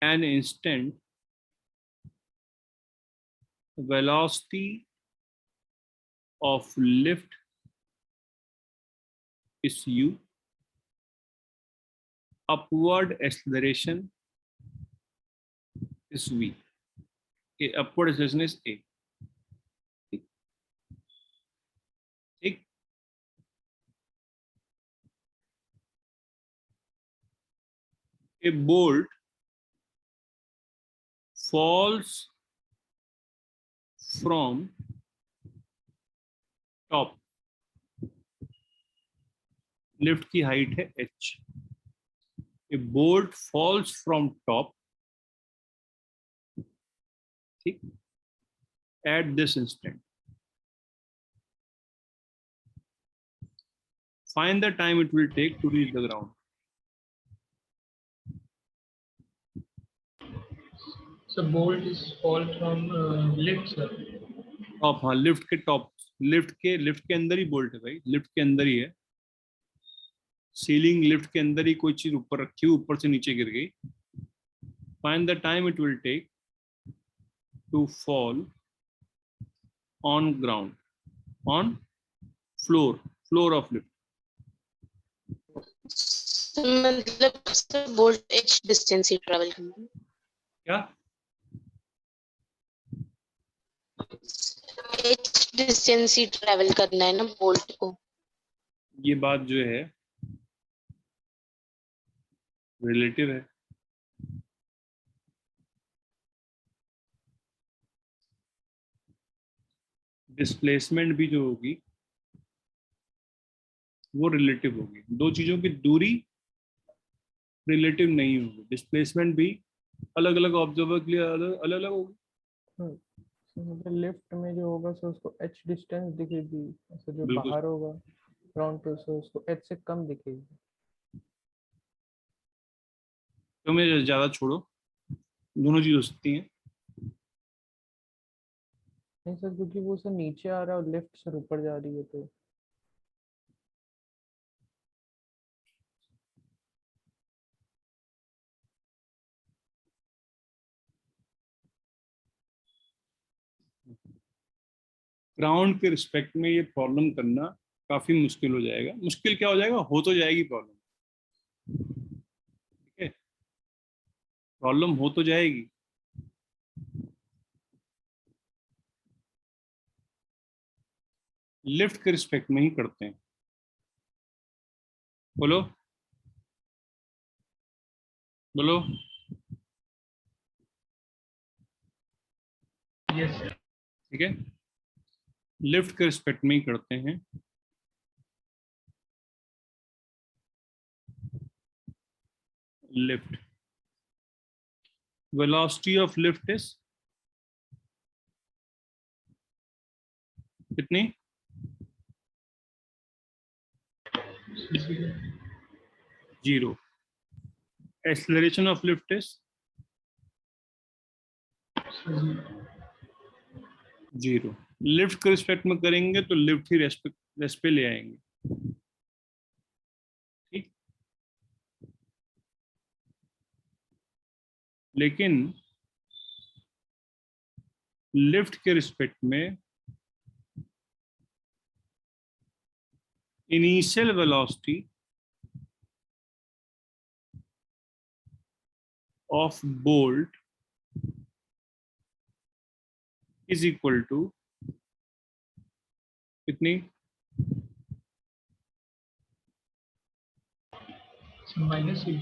an instant velocity of lift is u, upward acceleration is v. Okay, upward acceleration is a. ठीक, a bolt falls from top, lift की हाइट है h. A bolt falls from top, ठीक, at this instant. Find the time it will take to reach the ground. So bolt is fall from lift, sir. Top, हाँ lift के top, lift के अंदर ही bolt है भाई, lift के अंदर ही है. सीलिंग लिफ्ट के अंदर ही कोई चीज ऊपर रखी हुई, ऊपर से नीचे गिर गई. Find the time it will take to fall on ground, on floor of lift. मतलब बोल्ट h डिस्टेंस ही ट्रैवल करना क्या h डिस्टेंस ही ट्रैवल करना है ना बोल्ट को. ये बात जो है रिलेटिव है. डिस्प्लेसमेंट भी जो होगी वो रिलेटिव होगी. दो चीजों की दूरी रिलेटिव नहीं होगी. डिस्प्लेसमेंट भी अलग अलग ऑब्जर्वर के लिए अलग अलग होगी. मतलब लिफ्ट में जो होगा सो उसको h डिस्टेंस दिखेगी, ऐसे जो बिल्कुल. बाहर होगा ग्राउंड पे सो उसको h से कम दिखेगी. तो मैं ज्यादा छोड़ो, दोनों चीज हो सकती हैं. नहीं सर, क्योंकि वो सर नीचे आ रहा है और लिफ्ट सर ऊपर जा रही है तो ग्राउंड के रिस्पेक्ट में ये प्रॉब्लम करना काफी मुश्किल हो जाएगा. मुश्किल क्या हो जाएगा, हो तो जाएगी प्रॉब्लम. ठीक है, प्रॉब्लम हो तो जाएगी. लिफ्ट के रिस्पेक्ट में ही करते हैं. बोलो बोलो. Yes, sir. ठीक है, लिफ्ट के रिस्पेक्ट में ही करते हैं. Lift, velocity of lift is कितनी? 0. Acceleration of lift is 0. Lift के रिस्पेक्ट में करेंगे तो लिफ्ट ही रेस्ट पे ले आएंगे. ठीक, लेकिन लिफ्ट के रिस्पेक्ट में initial velocity of bolt is equal to कितनी? minus u.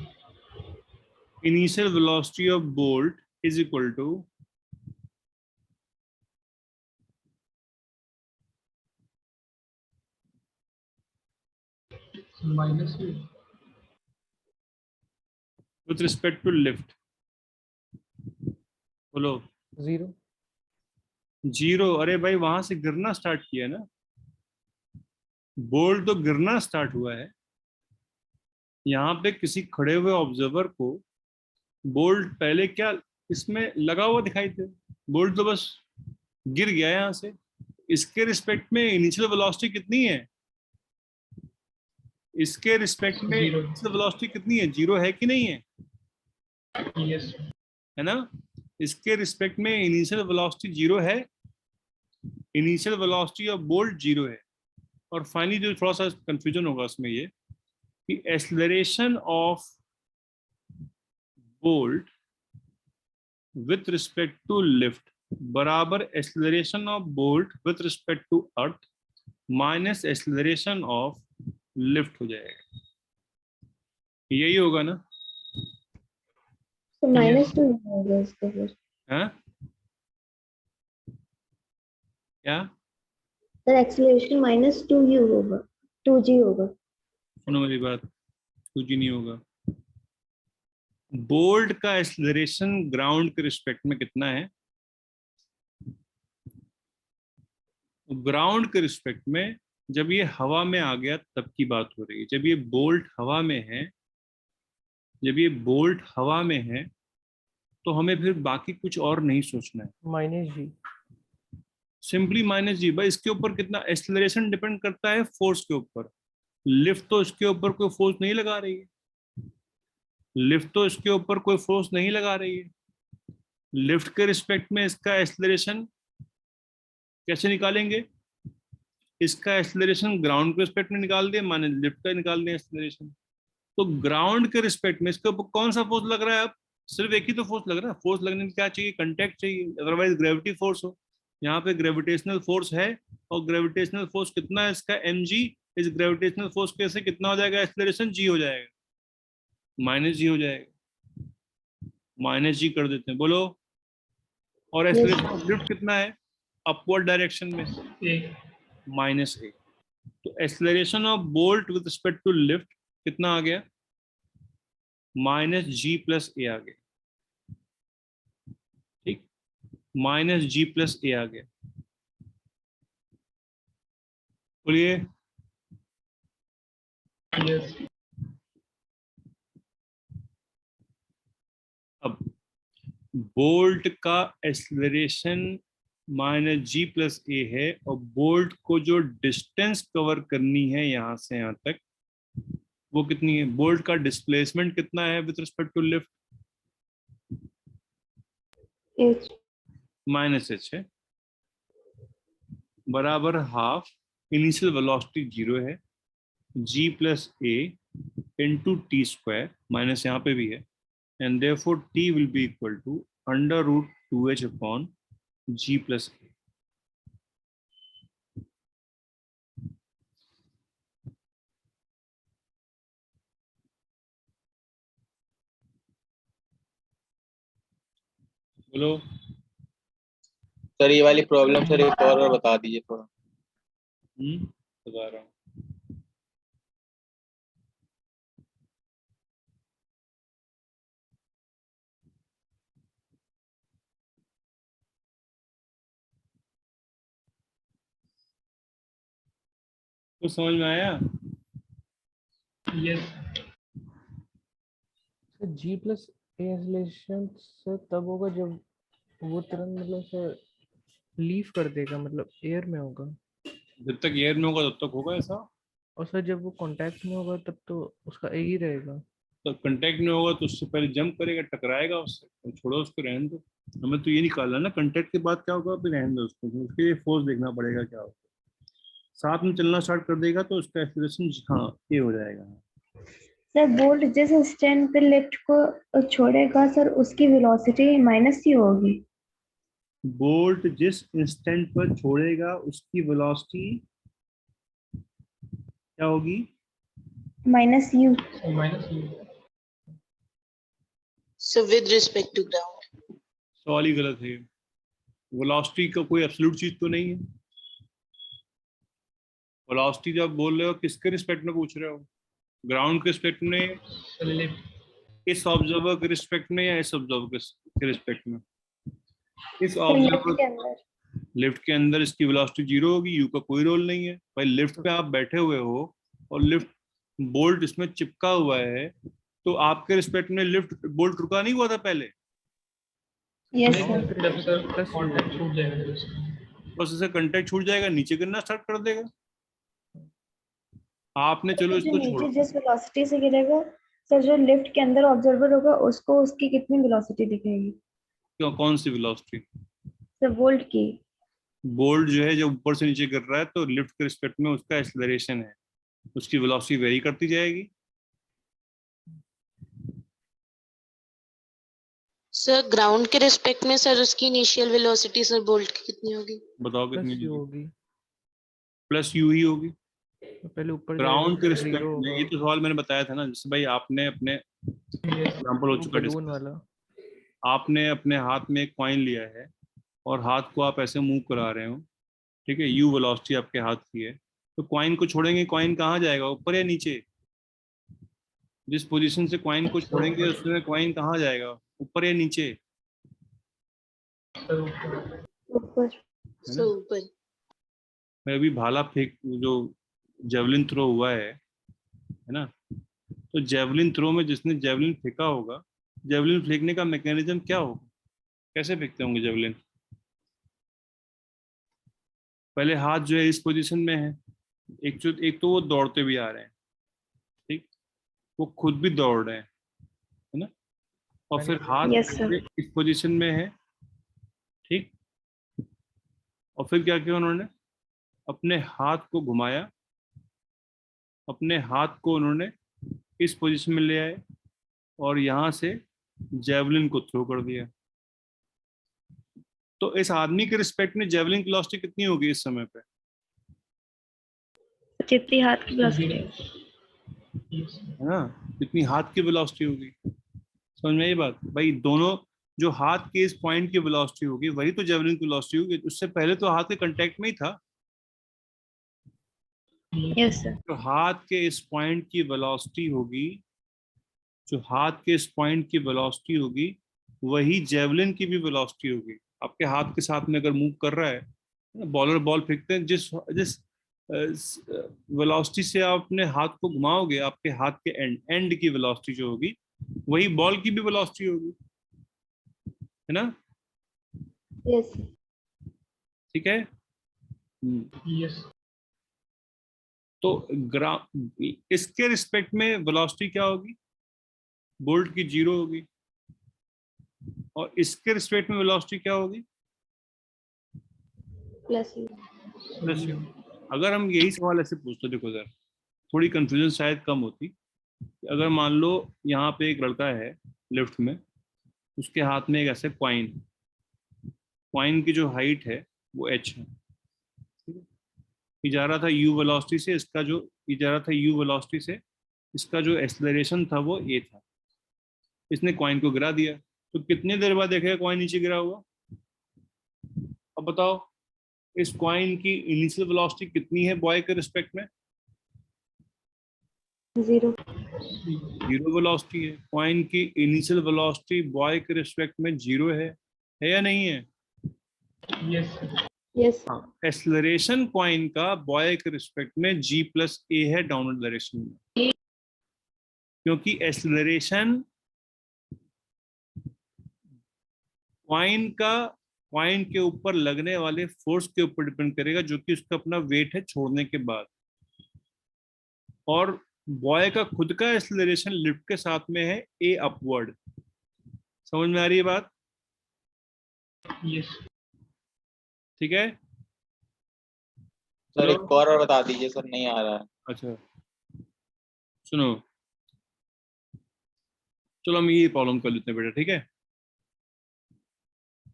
Initial velocity of bolt is equal to minus u. with respect to lift. बोलो. 0. 0. अरे भाई वहां से गिरना स्टार्ट किया ना, बोल्ट तो गिरना स्टार्ट हुआ है. यहाँ पे किसी खड़े हुए ऑब्जर्वर को बोल्ट पहले क्या इसमें लगा हुआ दिखाई दे, बोल्ट तो बस गिर गया यहाँ से. इसके रिस्पेक्ट में इनिशियल वेलोसिटी कितनी है? इसके रिस्पेक्ट में Zero. इनिशियल वेलोसिटी कितनी है? 0 है कि नहीं है? Yes, sir. है ना. इसके रिस्पेक्ट में इनिशियल वेलोसिटी 0 है. इनिशियल वेलोसिटी ऑफ बोल्ट 0 है। और फाइनली जो थोड़ा सा कंफ्यूजन होगा उसमें ये कि acceleration of bolt with respect to lift बराबर acceleration of bolt with respect to earth minus acceleration of lift हो जाएगा। यही होगा ना? तो -2 होगा इसका फिर। हाँ क्या? सर एक्सेलरेशन -2 u होगा, 2g होगा। सुनो मेरी बात, कुछ ही नहीं होगा। बोल्ट का एक्सेलरेशन ग्राउंड के रिस्पेक्ट में कितना है? ग्राउंड के रिस्पेक्ट में जब ये हवा में आ गया तब की बात हो रही है। जब ये बोल्ट हवा में है, जब ये बोल्ट हवा में है तो हमें फिर बाकी कुछ और नहीं सोचना है। -g। Simply -g। भाई इसके ऊपर कितना एक्सेलरेशन डिपेंड करता है फोर्स के ऊपर। लिफ्ट तो इसके ऊपर कोई फोर्स नहीं लगा रही है, लिफ्ट तो इसके ऊपर कोई फोर्स नहीं लगा रही है। लिफ्ट के रिस्पेक्ट में इसका एक्सेलरेशन कैसे निकालेंगे? इसका एक्सेलरेशन ग्राउंड के रिस्पेक्ट में निकाल दिए, माने लिफ्ट का निकाल दिए एक्सेलरेशन। तो ग्राउंड के रिस्पेक्ट में इसके ऊपर कौन सा फोर्स लग रहा है? अब सिर्फ एक ही तो फोर्स लग रहा है। फोर्स लगने में क्या चाहिए? कंटेक्ट चाहिए, अदरवाइज ग्रेविटी फोर्स हो। यहाँ पे ग्रेविटेशनल फोर्स है, और ग्रेविटेशनल फोर्स कितना है इसका? mg। इस ग्रेविटेशनल फोर्स कैसे कितना हो जाएगा? एक्सेलरेशन g हो जाएगा, -g हो जाएगा। -g कर देते हैं, बोलो। और एक्सेलरेशन ऑफ लिफ्ट कितना है अपवर्ड डायरेक्शन में? -a। तो acceleration of bolt with respect to lift कितना आ गया? -g + a आ गया। ठीक, -g + a आ गया। बोलिए। अब बोल्ट का एक्सेलरेशन -g + a है, और बोल्ट को जो डिस्टेंस कवर करनी है यहां से यहां तक वो कितनी है? बोल्ट का डिस्प्लेसमेंट कितना है with respect to lift? h -h है, बराबर हाफ इनिशियल वेलोसिटी 0 है, g + a into t², minus यहाँ पे भी है, and therefore t will be equal to √2h upon g + a। बोलो। सर ये वाली प्रॉब्लम सर एक और बता दीजिए थोड़ा। बता रहा हूँ। तो समझ में आया? Yes sir g + a acceleration sir तब होगा जब वो तुरंत मतलब सर लीव कर देगा, मतलब एयर में होगा। जब तक एयर में होगा तब तक होगा ऐसा। और सर जब वो कांटेक्ट में होगा तब तो उसका ए ही रहेगा। तो कांटेक्ट में होगा तो उससे पहले जंप करेगा, टकराएगा उससे। तो छोड़ो उसको, रहने दो। हमें तो ये निकालना ना कांटेक्ट के बाद क्या होगा, फिर रहने दो उसको। उसके लिए फोर्स देखना पड़ेगा क्या होगा। साथ में चलना स्टार्ट कर देगा तो उसका एक्सेलरेशन हाँ ये हो जाएगा। सर बोल्ट जिस इंस्टेंट पे लिफ्ट को छोड़ेगा सर उसकी वेलोसिटी -c होगी। बोल्ट जिस इंस्टेंट पर छोड़ेगा उसकी वेलोसिटी क्या होगी? -u। So with respect to ground. सवाल ही गलत है। वेलोसिटी का कोई एब्सोल्यूट चीज तो नहीं है। वेलोसिटी जब बोल रहे हो किसके रिस्पेक्ट में पूछ रहे हो? ग्राउंड के रिस्पेक्ट में, इस ऑब्जर्वर के रिस्पेक्ट में, या इस ऑब्जर्वर के रिस्पेक्ट में? इस ऑब्जर्वर लिफ्ट के अंदर इसकी वेलोसिटी 0 होगी, यू का कोई रोल नहीं है। भाई लिफ्ट पे आप बैठे हुए हो और लिफ्ट बोल्ट इसमें चिपका हुआ है, तो आपके रिस्पेक्ट में लिफ्ट बोल्ट रुका नहीं हुआ था पहले? यस जब सर। सर कांटेक्ट छूट जाएगा बस इसे कांटेक्ट छूट जाएगा, नीचे गिरना स्टार्ट कर देगा। आपने चलो जो इसको नीचे छोड़ो। जिस वेलोसिटी से गिरेगा सर, जो लिफ्ट के अंदर ऑब्जर्वर होगा उसको उसकी कितनी वेलोसिटी दिखेगी? क्यों, कौन सी वेलोसिटी? सर वोल्ट की। बोल्ट जो है जब ऊपर से नीचे गिर रहा है तो लिफ्ट के रिस्पेक्ट में उसका एक्सेलरेशन है, उसकी वेलोसिटी वेरी करती जाएगी। सर ग्राउंड के रिस्पेक्ट में सर उसकी इनिशियल वेलोसिटी सर बोल्ट की कितनी होगी? बताओ प्लस कितनी यू होगी? होगी, प्लस यू ही होगी। तो पहले ऊपर ग्राउंड के जाएगा रिस्पेक्ट 0 में, होगा। ये तो सवाल मैंने बताया था ना, जैसे भाई आपने अपने एग्जाम्पल हो वो चुका बलून डिस्कस, वाला। आपने अपने हाथ में एक कॉइन लिया है और हाथ को आप ऐसे मूव करा रहे हो, ठीक है, यू वेलोसिटी आपके हाथ की है, तो कॉइन को छोड़ेंगे, कॉइन कहाँ जाएगा, ऊपर या नीचे? जिस पोजीशन से कॉइन को छोड़ेंगे उसमें कॉइन कहाँ जाएगा, ऊपर या नीचे? ऊपर। है सर ना? ऊपर। मैं अभी भाला फेंक, जो जेवलिन थ्रो हुआ है ना, तो जेवलिन थ्रो में जिसने जेवलिन फेंका होगा, जेवलिन फेंकने का मैकेनिज्म क्या होगा, कैसे फेंकते होंगे जेवलिन? पहले हाथ जो है इस पोजीशन में है, एक तो वो दौड़ते भी आ रहे हैं, ठीक, वो खुद भी दौड़ रहे हैं, है ना, और फिर हाथ यस सर। ये इस पोजीशन में है, ठीक, और फिर क्या किया उन्होंने, अपने हाथ को घुमाया, अपने हाथ को उन्होंने इस पोजीशन में ले आए और यहाँ से जेवलिन को थ्रो कर दिया। तो इस आदमी के रिस्पेक्ट में जेवलिन की वेलोसिटी कितनी होगी इस समय पे? जितनी हाथ की वेलोसिटी। है ना, कितनी हाथ की वेलोसिटी होगी? समझ में आई बात भाई? दोनों, जो हाथ के इस पॉइंट की वेलोसिटी होगी वही तो जेवलिन की वेलोसिटी होगी, उससे पहले तो हाथ के कांटेक्ट में ही था। Yes sir. तो हाथ के इस पॉइंट की वेलोसिटी होगी, जो हाथ के इस पॉइंट की वेलोसिटी होगी वही जेवलिन की भी वेलोसिटी होगी। आपके हाथ के साथ में अगर मूव कर रहा है, बॉलर बॉल फेंकते हैं, जिस जिस वेलोसिटी से आप अपने हाथ को घुमाओगे, आपके हाथ के एंड की वेलोसिटी जो होगी वही बॉल की भी वेलोसिटी होगी, है ना? यस। ठीक है। यस तो ग्रा इसके रिस्पेक्ट में वेलोसिटी क्या होगी, बोल्ट की 0 होगी, और इसके रिस्पेक्ट में वेलोसिटी क्या होगी, प्लस यू। Plus you. अगर हम यही सवाल ऐसे पूछते, देखो सर, थोड़ी कंफ्यूजन शायद कम होती। अगर मान लो यहाँ पे एक लड़का है लिफ्ट में, उसके हाथ में एक ऐसे कॉइन, कॉइन की जो हाइट है वो h है, ठीक है? ये जा रहा था u वेलोसिटी से, इसका जो ये जा रहा था u वेलोसिटी से, इसका जो एक्सेलरेशन था वो a था। इसने कॉइन को गिरा दिया, तो कितने देर बाद देखेगा कॉइन नीचे गिरा हुआ? अब बताओ, इस कॉइन की इनिशियल वेलोसिटी कितनी है बॉय के रिस्पेक्ट में? 0। 0 वेलोसिटी है। कॉइन की इनिशियल वेलोसिटी बॉय के रिस्पेक्ट में 0 है या नहीं है? Yes yes. हाँ, एक्सेलरेशन कॉइन का बॉय के रिस्पेक्ट में g+a है डाउनवर्ड डायरेक्शन में, क्योंकि एक्सेलरेशन कॉइन के ऊपर लगने वाले फोर्स के ऊपर डिपेंड करेगा, जो कि उसका अपना वेट है छोड़ने के बाद, और बॉय का खुद का एक्सेलरेशन लिफ्ट के साथ में है a अपवर्ड। समझ में आ रही है बात? यस ठीक है। सर हेलो, एक और बता दीजिए सर, नहीं आ रहा है। अच्छा सुनो, चलो हम ये प्रॉब्लम कर लेते हैं बेटा, ठीक है।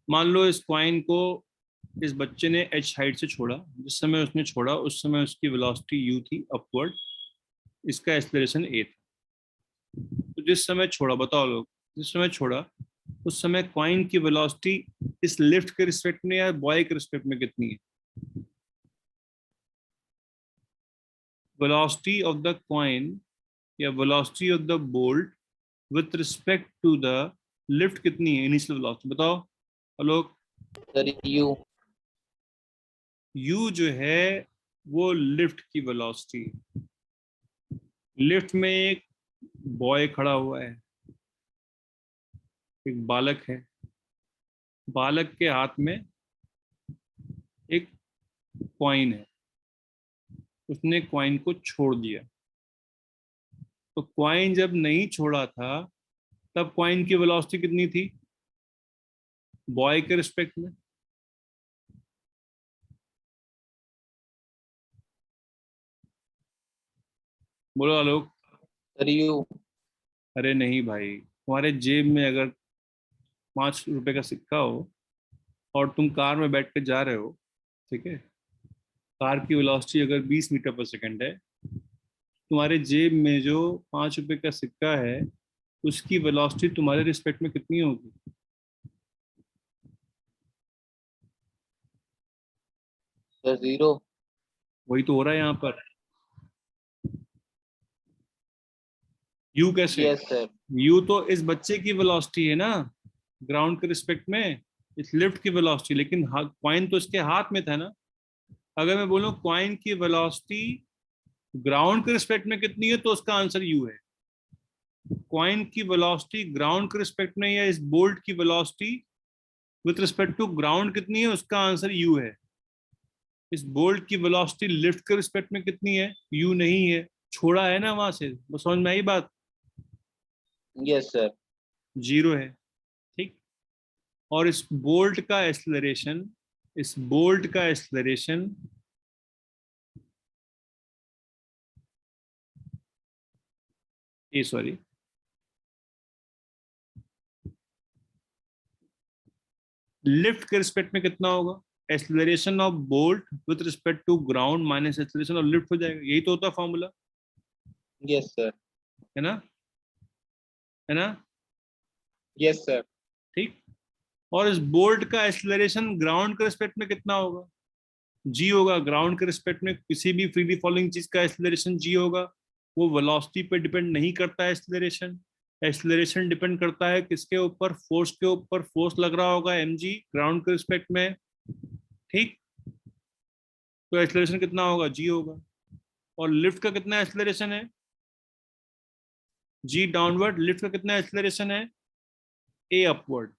मान लो इस कॉइन को इस बच्चे ने h हाइट से छोड़ा, जिस समय उसने छोड़ा उस समय उसकी वेलोसिटी u थी अपवर्ड, इसका एक्सेलरेशन a था। तो जिस समय छोड़ा, बताओ लोग, जिस समय छोड़ा उस समय कॉइन की वेलोसिटी इस लिफ्ट के रिस्पेक्ट में या बॉय के रिस्पेक्ट में कितनी है? वेलोसिटी ऑफ द कॉइन या velocity of the bolt with respect to the lift कितनी है, इनिशियल वेलोसिटी बताओ लोग। Sir you. u जो है वो लिफ्ट की वेलोसिटी है। लिफ्ट में एक बॉय खड़ा हुआ है, एक बालक है, बालक के हाथ में एक कॉइन है, उसने कॉइन को छोड़ दिया। तो कॉइन जब नहीं छोड़ा था तब कॉइन की वेलोसिटी कितनी थी बॉय के रिस्पेक्ट में? बोलो आलोक। Sir you. अरे नहीं भाई, तुम्हारे जेब में अगर 5 रुपए का सिक्का हो और तुम कार में बैठ के जा रहे हो, ठीक है, कार की वेलोसिटी अगर 20 मीटर पर सेकंड है, तुम्हारे जेब में जो 5 रुपए का सिक्का है उसकी वेलोसिटी तुम्हारे रिस्पेक्ट में कितनी होगी? सर 0। वही तो हो रहा है यहाँ पर। यू कैसे? Yes sir. यू तो इस बच्चे की वेलोसिटी है ना, ग्राउंड के रिस्पेक्ट में, इस लिफ्ट की वेलोसिटी, लेकिन कॉइन तो इसके हाथ में था ना। अगर मैं बोलूं कॉइन की वेलोसिटी ग्राउंड के रिस्पेक्ट में कितनी है, तो उसका आंसर यू है। कॉइन की वेलोसिटी ग्राउंड के रिस्पेक्ट में या इस बोल्ट की velocity with respect to ground कितनी है, उसका आंसर यू है। इस बोल्ट की वेलोसिटी लिफ्ट के रिस्पेक्ट में कितनी है? यू नहीं है, छोड़ा है ना वहां से। वो समझ में आई बात? Yes sir. 0 है, ठीक। और इस बोल्ट का एक्सेलरेशन, इस बोल्ट का एक्सेलरेशन सॉरी, लिफ्ट के रिस्पेक्ट में कितना होगा? Acceleration of bolt with respect to ground minus acceleration of lift हो जाएगा। यही तो होता है फॉर्मूला, यस सर। है ना? है ना? Yes sir. ठीक। और इस बोल्ट का एक्सेलरेशन ग्राउंड के रिस्पेक्ट में कितना होगा? जी होगा। ग्राउंड के रिस्पेक्ट में किसी भी फ्रीली फॉलिंग चीज का एक्सेलरेशन जी होगा। वो वेलोसिटी पे डिपेंड नहीं करता है एक्सेलरेशन। एक्सेलरेशन डिपेंड करता है किसके ऊपर? फोर्स के ऊपर। फोर्स लग रहा होगा mg ग्राउंड के रिस्पेक्ट में, ठीक। तो एक्सेलरेशन कितना होगा? जी होगा। और लिफ्ट का कितना एक्सेलरेशन है? जी डाउनवर्ड। लिफ्ट का कितना एक्सेलरेशन है? ए अपवर्ड।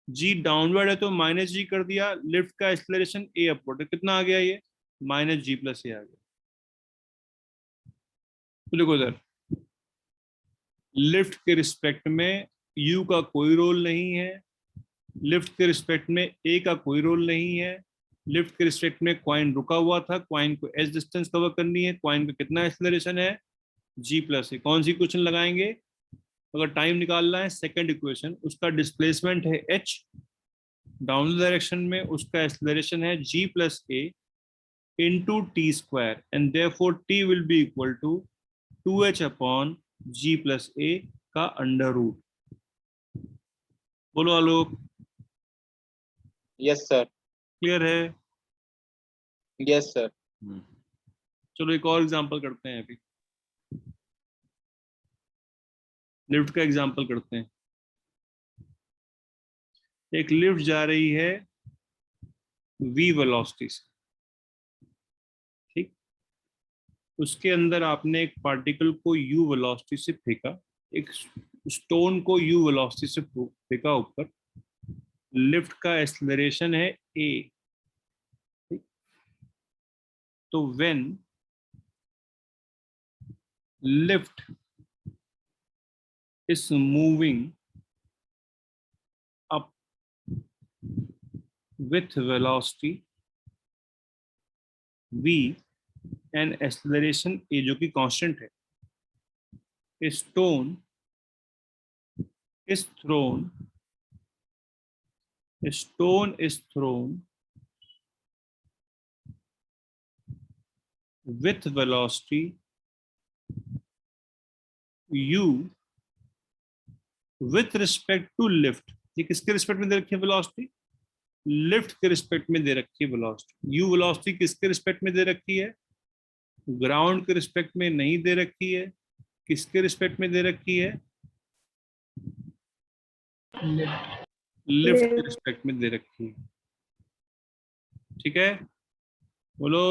जी डाउनवर्ड है तो माइनस जी कर दिया, लिफ्ट का एक्सेलरेशन ए अपवर्ड, तो कितना आ गया ये? माइनस जी प्लस ए आ गया। तो देखो इधर, लिफ्ट के रिस्पेक्ट में यू का कोई रोल नहीं है, लिफ्ट के रिस्पेक्ट में ए का कोई रोल नहीं है। लिफ्ट के रिस्पेक्ट में कॉइन रुका हुआ था, कॉइन को एस डिस्टेंस कवर करनी है, कॉइन का कितना एक्सेलरेशन है? G plus a. कौन सी क्वेश्चन लगाएंगे अगर टाइम निकालना है? सेकंड इक्वेशन, उसका डिस्प्लेसमेंट है एच डाउन डायरेक्शन में, उसका एक्सेलरेशन है g plus a into t square, and therefore t will be equal to 2h upon g plus a का अंडर रूट। बोलो आलोक। Yes sir. क्लियर है? Yes sir. चलो एक और एग्जांपल करते हैं। अभी लिफ्ट का एग्जांपल करते हैं। एक लिफ्ट जा रही है v वेलोसिटी से, ठीक। उसके अंदर आपने एक पार्टिकल को u वेलोसिटी से फेंका, एक स्टोन को u वेलोसिटी से फेंका ऊपर। लिफ्ट का एक्सेलरेशन है a, ठीक। तो when lift is moving up with velocity v and acceleration a जो कि कांस्टेंट है, a stone is thrown with velocity u with respect to lift। ये किसके रिस्पेक्ट में दे रखी है वेलोसिटी? लिफ्ट के रिस्पेक्ट में दे रखी है वेलोसिटी। u वेलोसिटी किसके रिस्पेक्ट में दे रखी है? ग्राउंड के रिस्पेक्ट में नहीं दे रखी है। किसके रिस्पेक्ट में दे रखी है? लिफ्ट के रिस्पेक्ट में दे रखी है, ठीक है। बोलो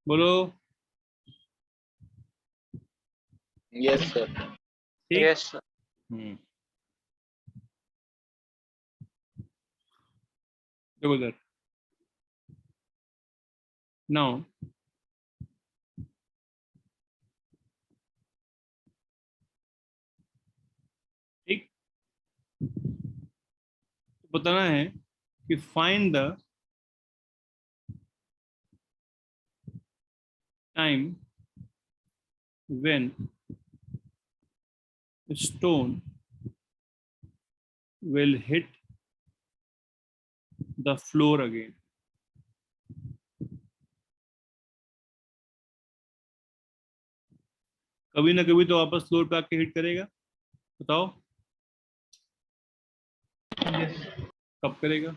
बोलो। Yes sir. ठीक। Yes sir. देखो इधर नाउ, ठीक। बताना है कि find the time when stone will hit the floor again. कभी ना कभी तो वापस फ्लोर पे आके हिट करेगा, बताओ यस कब करेगा?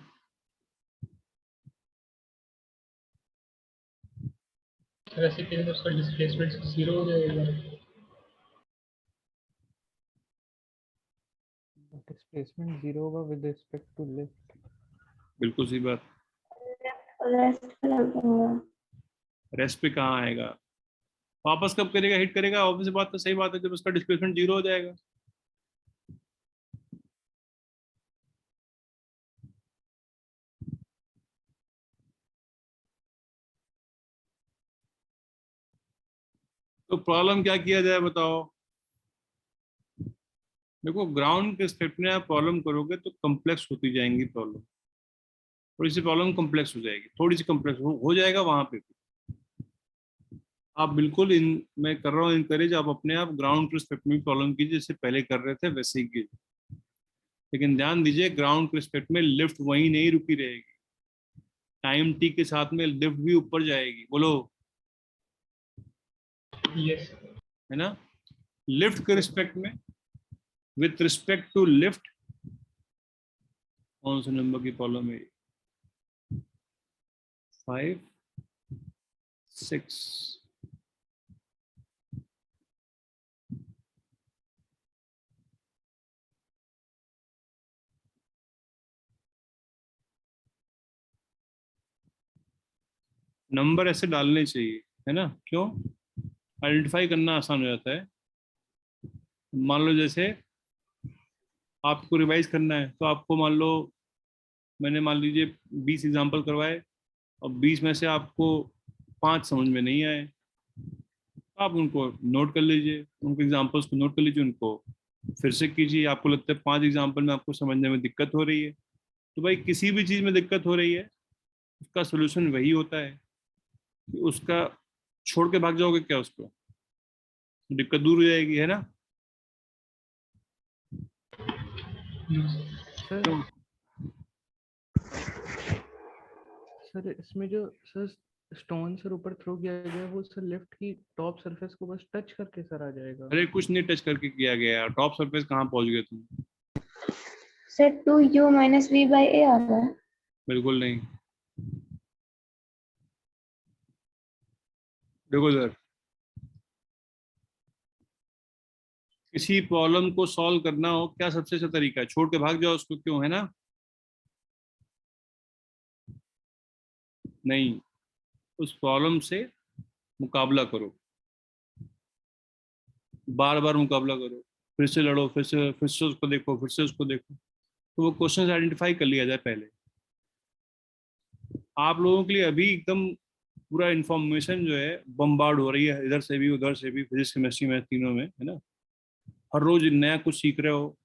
सर ऐसे केस में उसका डिस्प्लेसमेंट 0 हो जाएगा। डिस्प्लेसमेंट 0 होगा विद रिस्पेक्ट टू लिफ्ट। बिल्कुल सही बात। रेस्ट पे लग दूंगा। रेस्ट पे कहाँ आएगा? वापस कब करेगा, हिट करेगा? ऑब्वियस बात, तो सही बात है, जब उसका डिस्प्लेसमेंट 0 हो जाएगा। तो प्रॉब्लम क्या किया जाए बताओ? देखो ग्राउंड के स्टेप में आप प्रॉब्लम करोगे तो कॉम्प्लेक्स होती जाएंगी प्रॉब्लम, थोड़ी सी प्रॉब्लम कॉम्प्लेक्स हो जाएगी, थोड़ी सी कॉम्प्लेक्स हो जाएगा वहां पे भी। आप बिल्कुल मैं कर रहा हूँ इनकरेज, आप अपने आप ग्राउंड के रिस्पेक्ट में प्रॉब्लम कीजिए, जैसे पहले कर रहे थे वैसे ही कीजिए। लेकिन ध्यान दीजिए ग्राउंड के रिस्पेक्ट में लिफ्ट वहीं नहीं रुकी रहेगी, टाइम टी के साथ में लिफ्ट भी ऊपर जाएगी। बोलो यस है ना? लिफ्ट के रिस्पेक्ट में, विथ रिस्पेक्ट टू लिफ्ट, कौन से नंबर की प्रॉब्लम है? 5, 6। नंबर ऐसे डालने चाहिए, है ना? क्यों? आइडेंटिफाई करना आसान हो जाता है। मान लो जैसे आपको रिवाइज करना है, तो आपको मान लो मैंने मान लीजिए 20 एग्जाम्पल करवाए और 20 में से आपको 5 समझ में नहीं आए, आप उनको नोट कर लीजिए, उनके एग्जाम्पल्स को नोट कर लीजिए, उनको फिर से कीजिए। आपको लगता है 5 एग्जाम्पल में आपको समझने में दिक्कत हो रही है, तो भाई किसी भी चीज़ में दिक्कत हो रही है उसका सोल्यूशन वही होता है कि उसका छोड़ के भाग जाओगे क्या, उसको दिक्कत दूर हो जाएगी, है ना? सर तो सर इसमें जो सर स्टोन सर ऊपर थ्रो किया गया है वो सर लेफ्ट की टॉप सरफेस को बस टच करके सर आ जाएगा। अरे कुछ नहीं टच करके किया गया, टॉप सरफेस कहाँ पहुंच गए तुम? Sir 2u minus v by a आ रहा है। बिल्कुल नहीं। देखो सर, किसी प्रॉब्लम को सॉल्व करना हो क्या सबसे अच्छा तरीका है? छोड़ के भाग जाओ उसको, क्यों? है ना? नहीं, उस प्रॉब्लम से मुकाबला करो, बार बार मुकाबला करो, फिर से लड़ो, फिर से उसको देखो, फिर से उसको देखो, तो वो क्वेश्चन आइडेंटिफाई कर लिया जाए पहले। आप लोगों के लिए अभी एकदम पूरा इंफॉर्मेशन जो है बम्बार्ड हो रही है, इधर से भी उधर से भी, फिजिक्स केमिस्ट्री में तीनों में, है ना? हर रोज नया कुछ सीख रहे हो,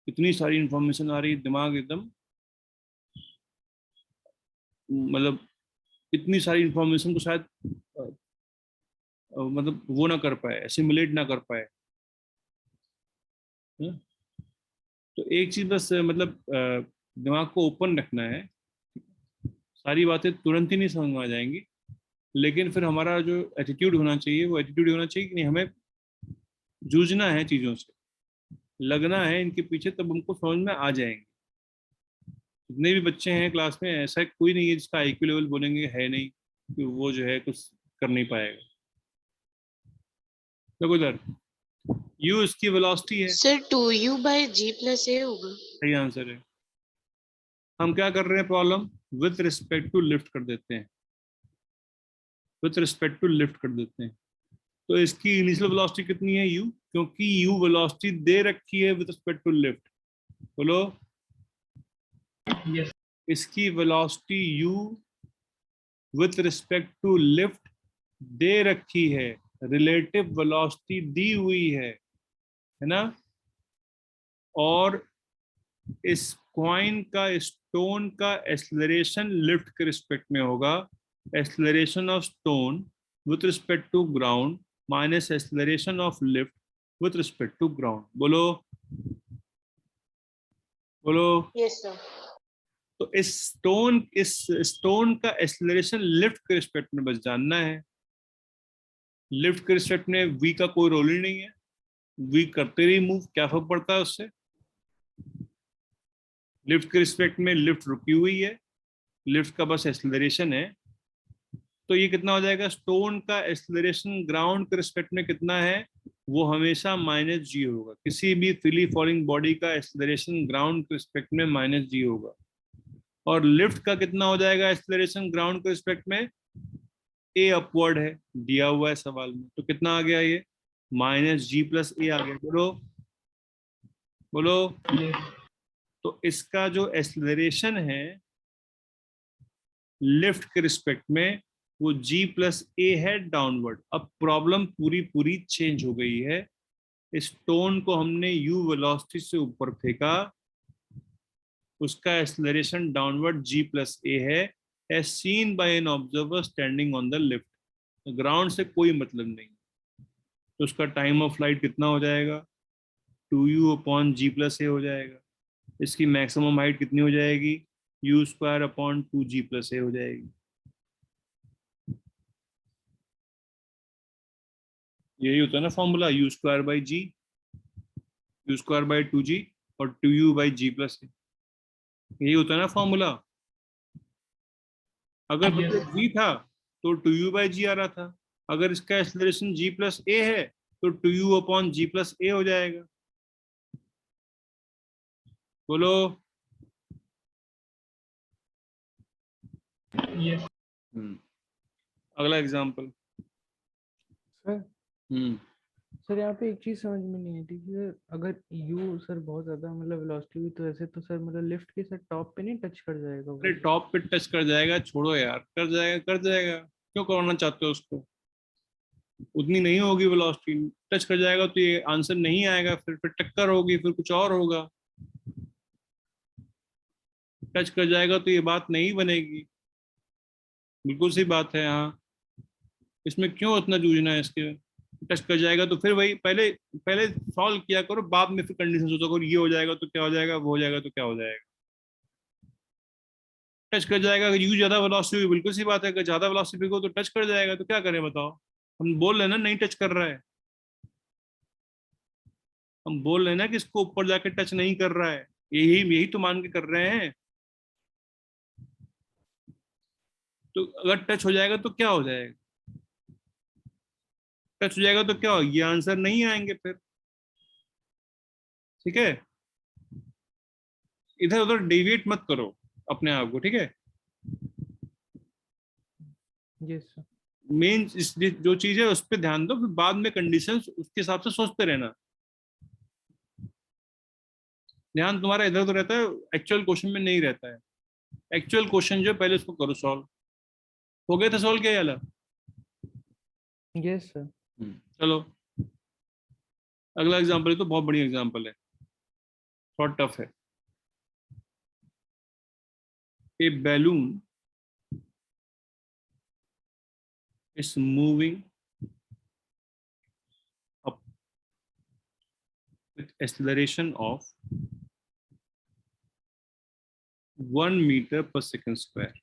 इतनी सारी इंफॉर्मेशन आ रही है, दिमाग एकदम मतलब इतनी सारी इंफॉर्मेशन को शायद मतलब वो ना कर पाए, एसिमुलेट ना कर पाए, है? तो एक चीज बस मतलब दिमाग को ओपन रखना है, सारी बातें तुरंत ही नहीं समझ में आ जाएंगी, लेकिन फिर हमारा जो एटीट्यूड होना चाहिए वो एटीट्यूड होना चाहिए कि नहीं, हमें जूझना है चीज़ों से, लगना है इनके पीछे, तब हमको समझ में आ जाएंगे। जितने भी बच्चे हैं क्लास में, ऐसा कोई नहीं है जिसका आईक्यू लेवल बोलेंगे है नहीं कि वो जो है कुछ कर नहीं पाएगा। देखो इधर u इसकी वेलोसिटी है, sir 2u by g plus a होगा। सही आंसर है। हम क्या कर रहे हैं, problem with respect to lift कर देते हैं, विथ रिस्पेक्ट टू लिफ्ट कर देते हैं। तो इसकी इनिशियल वेलोसिटी कितनी है u, क्योंकि u वेलोसिटी दे रखी है विथ रिस्पेक्ट टू लिफ्ट। बोलो यस इसकी velocity u with respect to lift दे रखी है, रिलेटिव वेलोसिटी दी हुई है ना? और इस कॉइन का, स्टोन का एक्सेलरेशन लिफ्ट के रिस्पेक्ट में होगा, acceleration of stone with respect to ground minus acceleration of lift with respect to ground. बोलो बोलो। Yes, sir. तो इस स्टोन का एक्सेलरेशन लिफ्ट के रिस्पेक्ट में बस जानना है। लिफ्ट के रिस्पेक्ट में v का कोई रोल ही नहीं है, v करते रही मूव, क्या फर्क पड़ता है उससे। लिफ्ट के रिस्पेक्ट में लिफ्ट रुकी हुई है, लिफ्ट का बस एक्सेलरेशन है। तो ये कितना हो जाएगा, स्टोन का एक्सेलरेशन ग्राउंड के रिस्पेक्ट में कितना है, वो हमेशा -g होगा। किसी भी फ्रीली फॉलिंग बॉडी का एक्सेलरेशन ग्राउंड के रिस्पेक्ट में -g होगा। और लिफ्ट का कितना हो जाएगा एक्सेलरेशन ग्राउंड के रिस्पेक्ट में, a अपवर्ड है, दिया हुआ है सवाल में, तो कितना आ गया ये -g + a आ गया। बोलो बोलो। तो इसका जो एक्सेलरेशन है लिफ्ट के रिस्पेक्ट में वो g + a है डाउनवर्ड। अब प्रॉब्लम पूरी चेंज हो गई है। स्टोन को हमने u वेलोसिटी से ऊपर फेंका, उसका एक्सेलरेशन डाउनवर्ड g + a है, as seen by an observer standing on the lift। Ground से कोई मतलब नहीं, तो उसका टाइम ऑफ फ्लाइट कितना हो जाएगा, 2u/g + a हो जाएगा। इसकी मैक्सिमम हाइट कितनी हो जाएगी, u²/2g + a हो जाएगी। यही होता है ना फॉर्मूला, u²/g, u²/2g और 2u/g + a, यही होता है ना फॉर्मूला। अगर v था तो 2u/g आ रहा था, अगर इसका एक्सेलरेशन g + a है तो 2u/g + a हो जाएगा। बोलो। यस अगला एग्जांपल। सर हम्म सर यहाँ पे एक चीज समझ में नहीं आई थी कि सर अगर u सर बहुत ज्यादा मतलब वेलोसिटी हुई तो ऐसे तो सर मतलब लिफ्ट के सर टॉप पे नहीं टच कर जाएगा वो? अरे टॉप पे टच कर जाएगा, छोड़ो यार, कर जाएगा कर जाएगा, क्यों करना चाहते हो उसको। उतनी नहीं होगी वेलोसिटी, टच कर जाएगा तो ये आंसर नहीं आएगा, फिर टक्कर होगी, फिर कुछ और होगा। टच कर जाएगा तो ये बात नहीं बनेगी, बिल्कुल सी बात है। हाँ, इसमें क्यों इतना जूझना है इसके। टच कर जाएगा तो फिर वही पहले पहले सॉल्व किया करो, बाद में फिर कंडीशन सोचो करो, ये हो जाएगा तो क्या हो जाएगा, वो हो जाएगा तो क्या हो जाएगा। टच कर जाएगा, अगर यू ज्यादा वेलोसिटी हुई, बिल्कुल सी बात है, अगर ज्यादा वेलोसिटी हो तो टच कर जाएगा, तो क्या करें बताओ। हम बोल रहे हैं ना नहीं टच कर रहा है, हम बोल रहे हैं ना कि इसको ऊपर जाके टच नहीं कर रहा है, यही यही तो मान के कर रहे हैं। तो अगर टच हो जाएगा तो क्या हो जाएगा, टच हो जाएगा तो क्या हो, ये आंसर नहीं आएंगे फिर। ठीक है, इधर उधर डेविएट मत करो अपने आप को, ठीक है। Yes sir. मेन जो चीज है उस पर ध्यान दो, फिर बाद में कंडीशंस उसके हिसाब से सोचते रहना। ध्यान तुम्हारा इधर उधर रहता है, एक्चुअल क्वेश्चन में नहीं रहता है। एक्चुअल क्वेश्चन जो पहले उसको करो सॉल्व। हो गया था सॉल्व, क्या वाला। Yes sir. चलो अगला एग्जांपल है, तो बहुत बढ़िया एग्जांपल है, थोड़ा टफ है। ए balloon is moving up with acceleration of 1 meter per second square,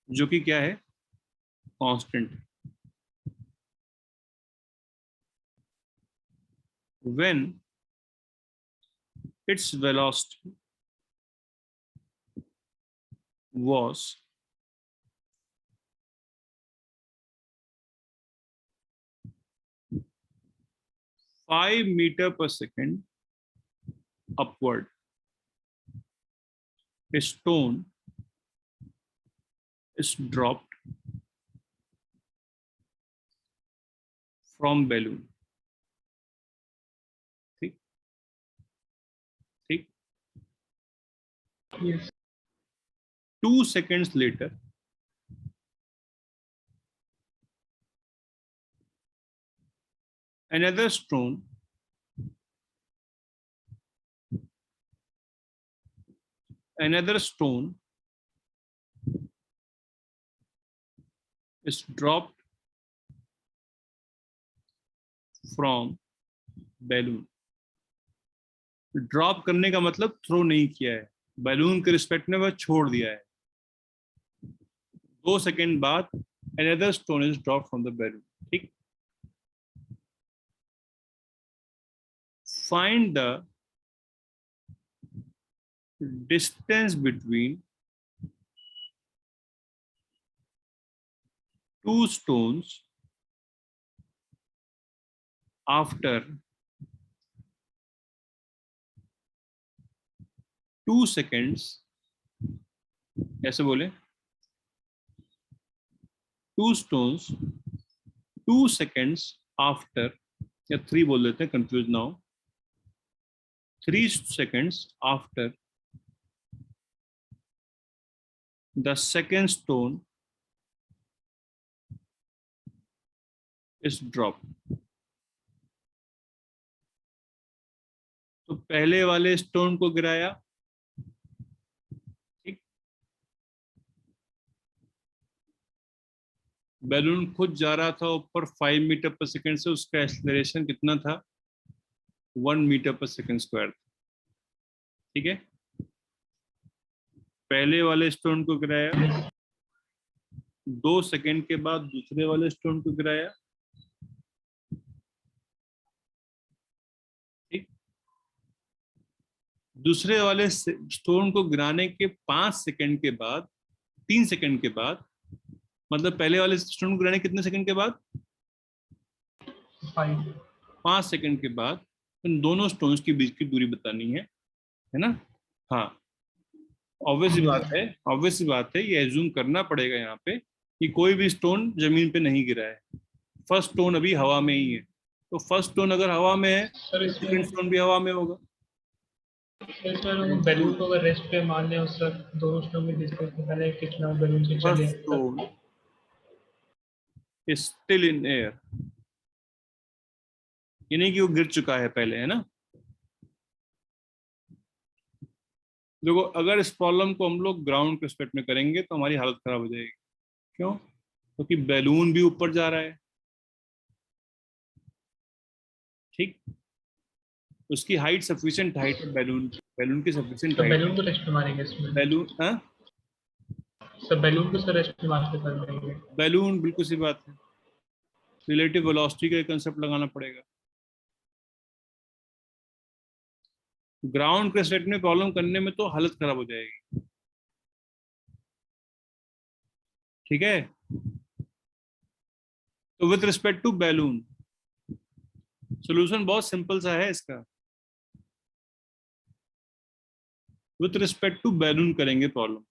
जो कि क्या है, constant. When its velocity was 5 meter per second upward, a stone is dropped from balloon। ठीक ठीक। Yes 2 seconds later another stone is dropped from balloon. Drop करने का मतलब throw नहीं किया है, बैलून के रिस्पेक्ट में वह छोड़ दिया है. 2 सेकेंड बाद another stone is dropped from the balloon. ठीक. Find the distance between two stones after 2 seconds. ऐसे बोले 2 stones 2 seconds after, या 3 बोल देते हैं, कंफ्यूज ना हो. 3 seconds after the second stone is dropped. तो पहले वाले स्टोन को गिराया, ठीक, बैलून खुद जा रहा था ऊपर 5 मीटर पर सेकंड से, उसका एक्सेलरेशन कितना था 1 मीटर पर सेकंड स्क्वायर. ठीक है, पहले वाले स्टोन को गिराया, 2 सेकंड के बाद दूसरे वाले स्टोन को गिराया. ठीक, दूसरे वाले स्टोन को गिराने के 5 सेकंड के बाद, 3 सेकंड के बाद, मतलब पहले वाले स्टोन को गिराने कितने सेकंड के बाद 5 सेकंड के बाद इन दोनों स्टोन्स के बीच की दूरी बतानी है ना. हाँ, ऑब्वियस बात है, ये एज्यूम करना पड़ेगा यहाँ पे कि कोई भी स्टोन जमीन पे नहीं गिरा है. फर्स्ट स्टोन अभी हवा में ही है, तो फर्स्ट स्टोन अगर हवा में है, सेकंड स्टोन भी हवा में होगा. बैलून को अगर रेस्ट पे मान लें उस वक्त दोनों स्टोन में डिस्टेंस निकालें कितना बैलून से चले. First stone is still in air, ये नहीं कि वो गिर चुका है पहले, है ना. देखो, अगर इस प्रॉब्लम को हम लोग ग्राउंड के रिस्पेक्ट में करेंगे तो हमारी हालत खराब हो जाएगी. क्यों? क्योंकि बैलून भी ऊपर जा रहा है. ठीक, उसकी हाइट सफिशिएंट हाइट है, बैलून की सफिशिएंट तो हाइट. बैलून को रेस्ट पे मारेंगे इसमें. बैलून, हाँ, सब बैलून को सर रेस्ट पे मार के कर देंगे. बैलून, बिल्कुल सी बात है. रिलेटिव वेलोसिटी का कंसेप्ट लगाना पड़ेगा. ग्राउंड के सेट में प्रॉब्लम करने में तो हालत खराब हो जाएगी. ठीक है, तो with respect to balloon solution बहुत सिंपल सा है इसका. विथ रिस्पेक्ट टू बैलून करेंगे प्रॉब्लम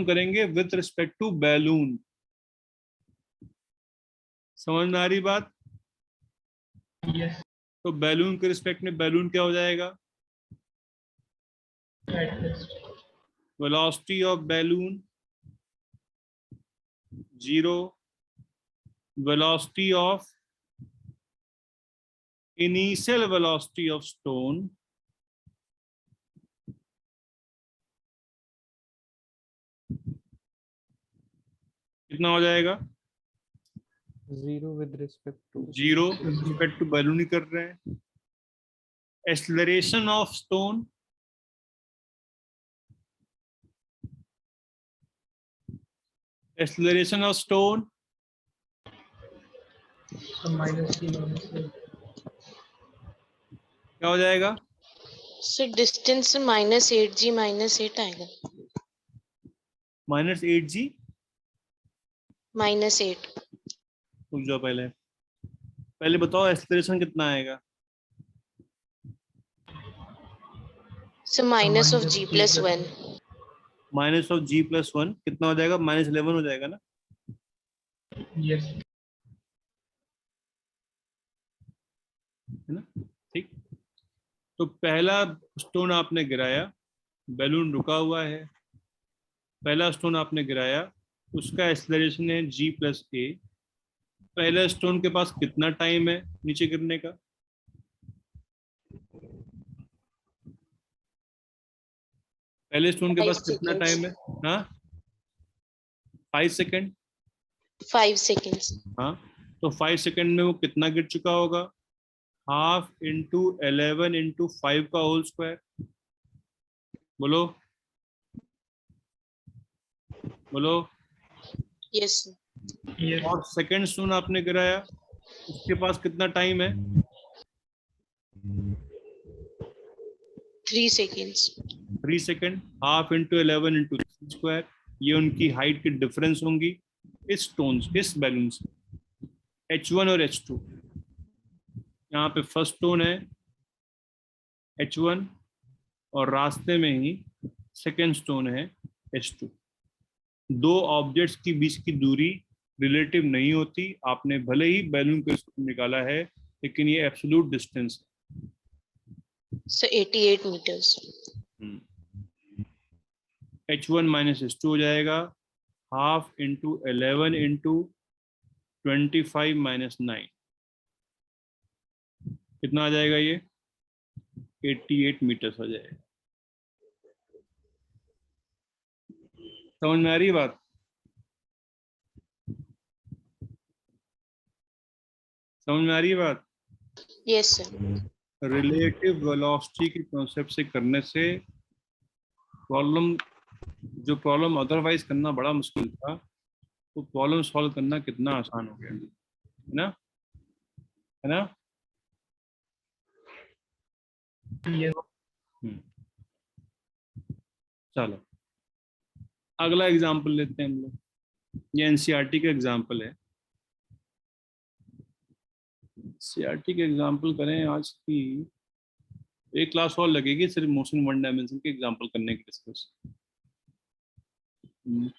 करेंगे विथ रिस्पेक्ट टू बैलून. समझ में आ रही बात? Yes. तो बैलून के रिस्पेक्ट में बैलून क्या हो जाएगा? Velocity of balloon 0, velocity of initial velocity of stone कितना हो जाएगा? 0 with respect to 0 respect to balloon ही कर रहे हैं. एक्सेलरेशन ऑफ स्टोन माइनस क्या हो जाएगा? सर डिस्टेंस -8g -8 आएगा. -8g. -8. रुक जाओ, पहले बताओ एक्सेलरेशन कितना आएगा? Sir minus of g + 1. Minus of g + 1 कितना हो जाएगा? -11 हो जाएगा ना. यस. है ना. ठीक, तो पहला स्टोन आपने गिराया, बैलून रुका हुआ है. पहला स्टोन आपने गिराया, उसका एक्सेलरेशन है g + a. पहले स्टोन के पास कितना टाइम है नीचे गिरने का? पहले स्टोन के 5 पास कितना seconds. टाइम है? हाँ 5 सेकेंड। 5 seconds. हाँ तो 5 सेकेंड में वो कितना गिर चुका होगा? हाफ इंटू 11 इंटू 5 का होल स्क्वायर। बोलो बोलो। Yes, sir. Yes. और सेकेंड स्टोन आपने गिराया, उसके पास कितना टाइम है? 3 seconds. 3 second. Half into 11 into square, ये उनकी हाइट की डिफरेंस होंगी इस स्टोन इस बैलून से, H1 और H2। यहाँ पे फर्स्ट स्टोन है H1 और रास्ते में ही सेकेंड स्टोन है H2। दो ऑब्जेक्ट्स के बीच की दूरी रिलेटिव नहीं होती, आपने भले ही बैलून को निकाला है लेकिन ये एब्सोल्यूट डिस्टेंस So 88 meters. है। H1 माइनस H2 हो जाएगा हाफ इंटू 11 इंटू 25 माइनस 9, कितना आ जाएगा? ये 88 मीटर्स आ जाएगा। समझ में आ रही है बात? समझ में आ रही है बात? Yes, sir. रिलेटिव वेलोसिटी के कॉन्सेप्ट से करने से प्रॉब्लम, जो प्रॉब्लम अदरवाइज करना बड़ा मुश्किल था, तो प्रॉब्लम सॉल्व करना कितना आसान हो गया, है ना? है ना? Yes. चलो अगला एग्जांपल लेते हैं हम लोग। ये एनसीईआरटी का एग्जांपल है। एनसीईआरटी का एग्जांपल करें आज की एक क्लास और लगेगी सिर्फ मोशन वन डायमेंशन के एग्जांपल करने की डिस्कस।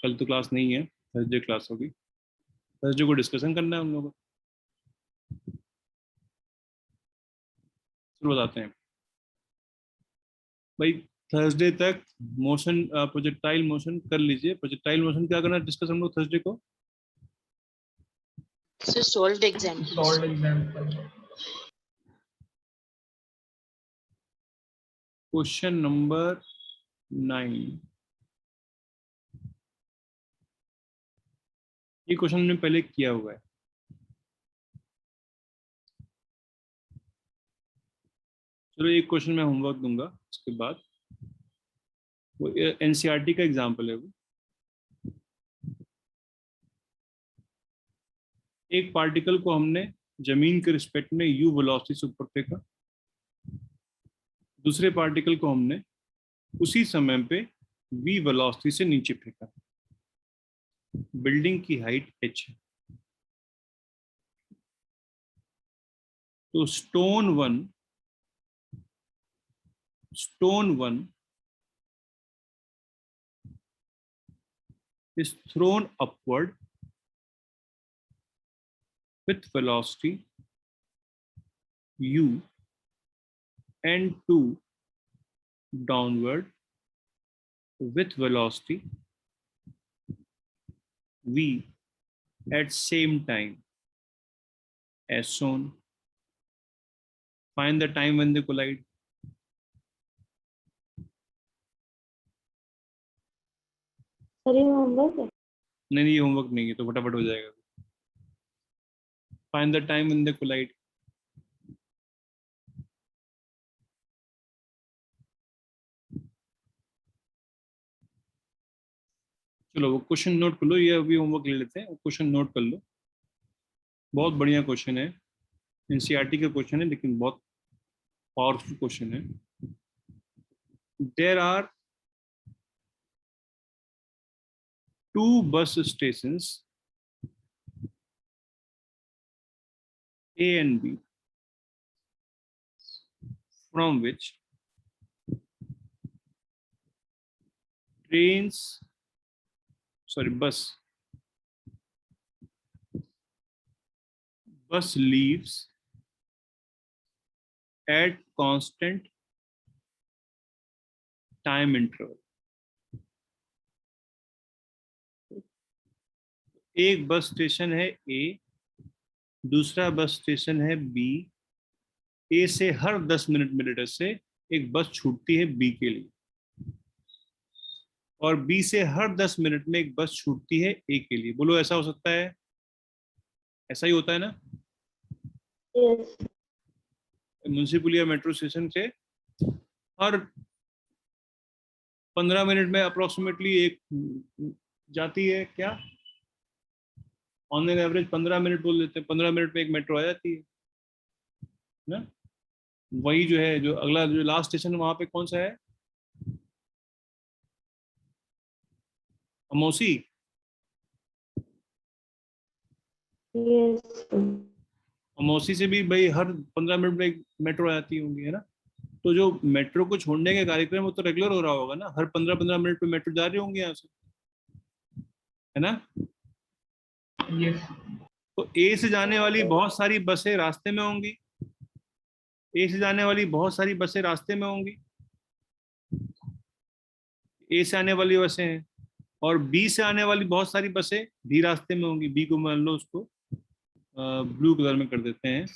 कल तो क्लास नहीं है, थर्सडे क्लास होगी। थर्सडे को डिस्कशन करना है हम लोगों को। चलो बताते हैं भाई, थर्सडे तक मोशन प्रोजेक्टाइल मोशन कर लीजिए। प्रोजेक्टाइल मोशन क्या करना है डिस्कस हम लोग थर्सडे को? So solved examples. Solved example. Question number 9। ये क्वेश्चन हमने पहले किया हुआ है। चलो एक क्वेश्चन मैं होमवर्क दूंगा, उसके बाद वो एनसीईआरटी का एग्जांपल है। वो एक पार्टिकल को हमने जमीन के रिस्पेक्ट में u वेलोसिटी से ऊपर फेंका, दूसरे पार्टिकल को हमने उसी समय पे v वेलोसिटी से नीचे फेंका। बिल्डिंग की हाइट h है। तो stone one is thrown upward with velocity u and 2 downward with velocity v at same time as shown. Find the time when they collide. Sir ये होमवर्क है? नहीं, ये होमवर्क नहीं है, तो फटाफट हो जाएगा। Find the time when they collide. चलो वो क्वेश्चन नोट कर लो, ये अभी होमवर्क ले लेते हैं। क्वेश्चन नोट कर लो, बहुत बढ़िया क्वेश्चन है, एनसीईआरटी का क्वेश्चन है लेकिन बहुत पावरफुल क्वेश्चन है। There are 2 bus stations A and B from which bus leaves at constant time interval. एक बस स्टेशन है A, दूसरा बस स्टेशन है B। A से हर 10 मिनट में से एक बस छूटती है B के लिए। और बी से हर 10 मिनट में एक बस छूटती है ए के लिए। बोलो ऐसा हो सकता है? ऐसा ही होता है ना? यस। म्युनिसिपल या मेट्रो स्टेशन से हर 15 मिनट में अप्रोक्सीमेटली एक जाती है। क्या ऑन एन एवरेज 15 मिनट बोल देते हैं, 15 मिनट में एक मेट्रो आ जाती है ना। वही जो है, जो अगला जो लास्ट स्टेशन वहां पे कौन सा है? अमौसी। यस। अमौसी से भी भाई हर 15 मिनट में एक मेट्रो आ जाती होंगी, है ना। तो जो मेट्रो को छोड़ने के कार्यक्रम वो तो रेगुलर हो रहा होगा ना, हर 15-15 मिनट पे मेट्रो जा रही होंगी यहाँ से, है ना। यस। तो ए से जाने वाली बहुत सारी बसें रास्ते में होंगी, ए से जाने वाली बहुत सारी बसें रास्ते में होंगी, ए से आने वाली बसें हैं। और बी से आने वाली बहुत सारी बसें भी रास्ते में होंगी। बी को मान लो उसको ब्लू कलर में कर देते हैं।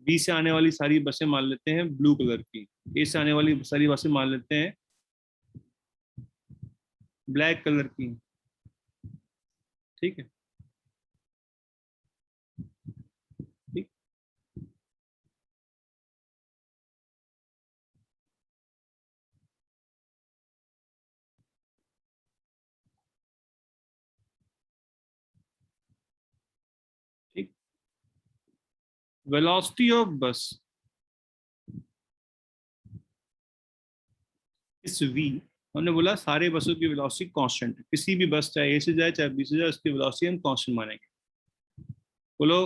बी से आने वाली सारी बसें मान लेते हैं ब्लू कलर की, ए से आने वाली सारी बसें मान लेते हैं ब्लैक कलर की। ठीक है, ठीक। ठीक। वेलोसिटी ऑफ बस इस वी, हमने बोला सारे बसों की वेलोसिटी कांस्टेंट है, किसी भी बस चाहे ए से जाए चाहे बी से जाए उसकी वेलोसिटी हम कांस्टेंट मानेंगे। बोलो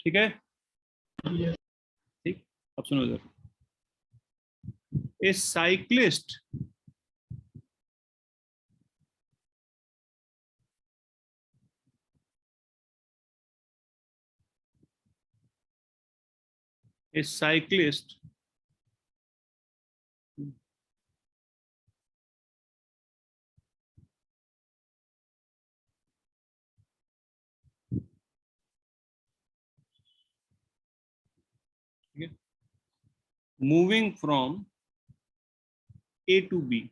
ठीक है। ठीक, अब सुनो इधर। ए cyclist a cyclist moving from A to B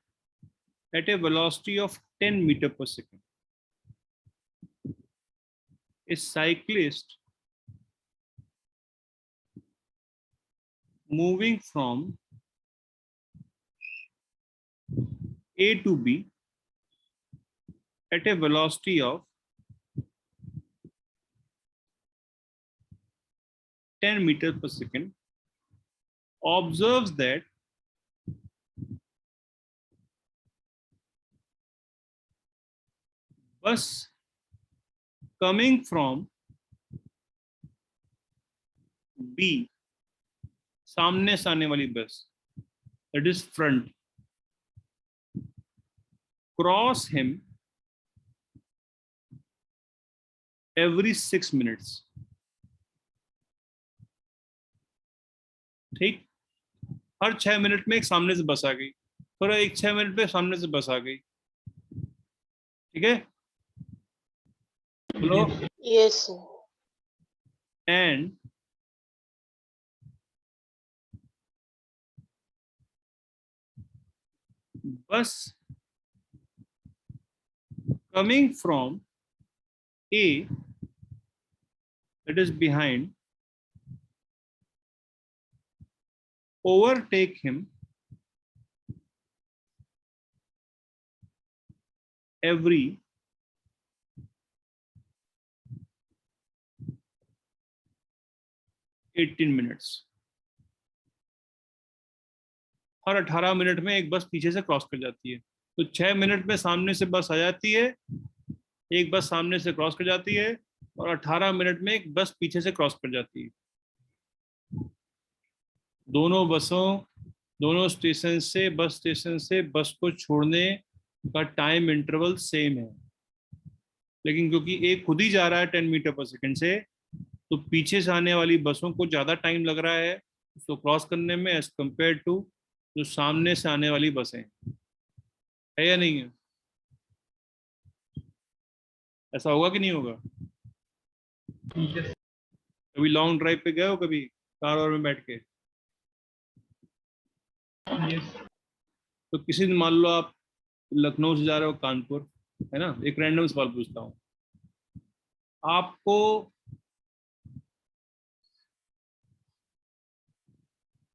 at a velocity of 10 meter per second. A cyclist moving from A to B at a velocity of 10 meters per second observes that bus coming from B, सामने से आने वाली बस, that is front, cross him every 6 minutes. ठीक, हर 6 minute में एक सामने से बस आ गई, फिर एक 6 मिनट में सामने से बस आ गई। ठीक है, बोलो। Yes, sir. And bus coming from A, that is behind, overtake him every 18 minutes. Her 18 minute में एक बस पीछे से क्रॉस कर जाती है। तो 6 मिनट में सामने से बस आ जाती है, एक बस सामने से क्रॉस कर जाती है, और 18 मिनट में एक बस पीछे से क्रॉस कर जाती है। दोनों बसों, दोनों स्टेशन से बस को छोड़ने का टाइम इंटरवल सेम है, लेकिन क्योंकि एक खुद ही जा रहा है 10 मीटर पर सेकंड से, तो पीछे से आने वाली बसों को ज्यादा टाइम लग रहा है उसको क्रॉस करने में एज कंपेयर टू जो सामने से आने वाली बसें। है या नहीं है? ऐसा होगा कि नहीं होगा? कभी लॉन्ग ड्राइव पे गए हो कभी कार और में बैठ के? तो किसी दिन मान लो आप लखनऊ से जा रहे हो कानपुर, है ना, एक रैंडम सवाल पूछता हूँ, आपको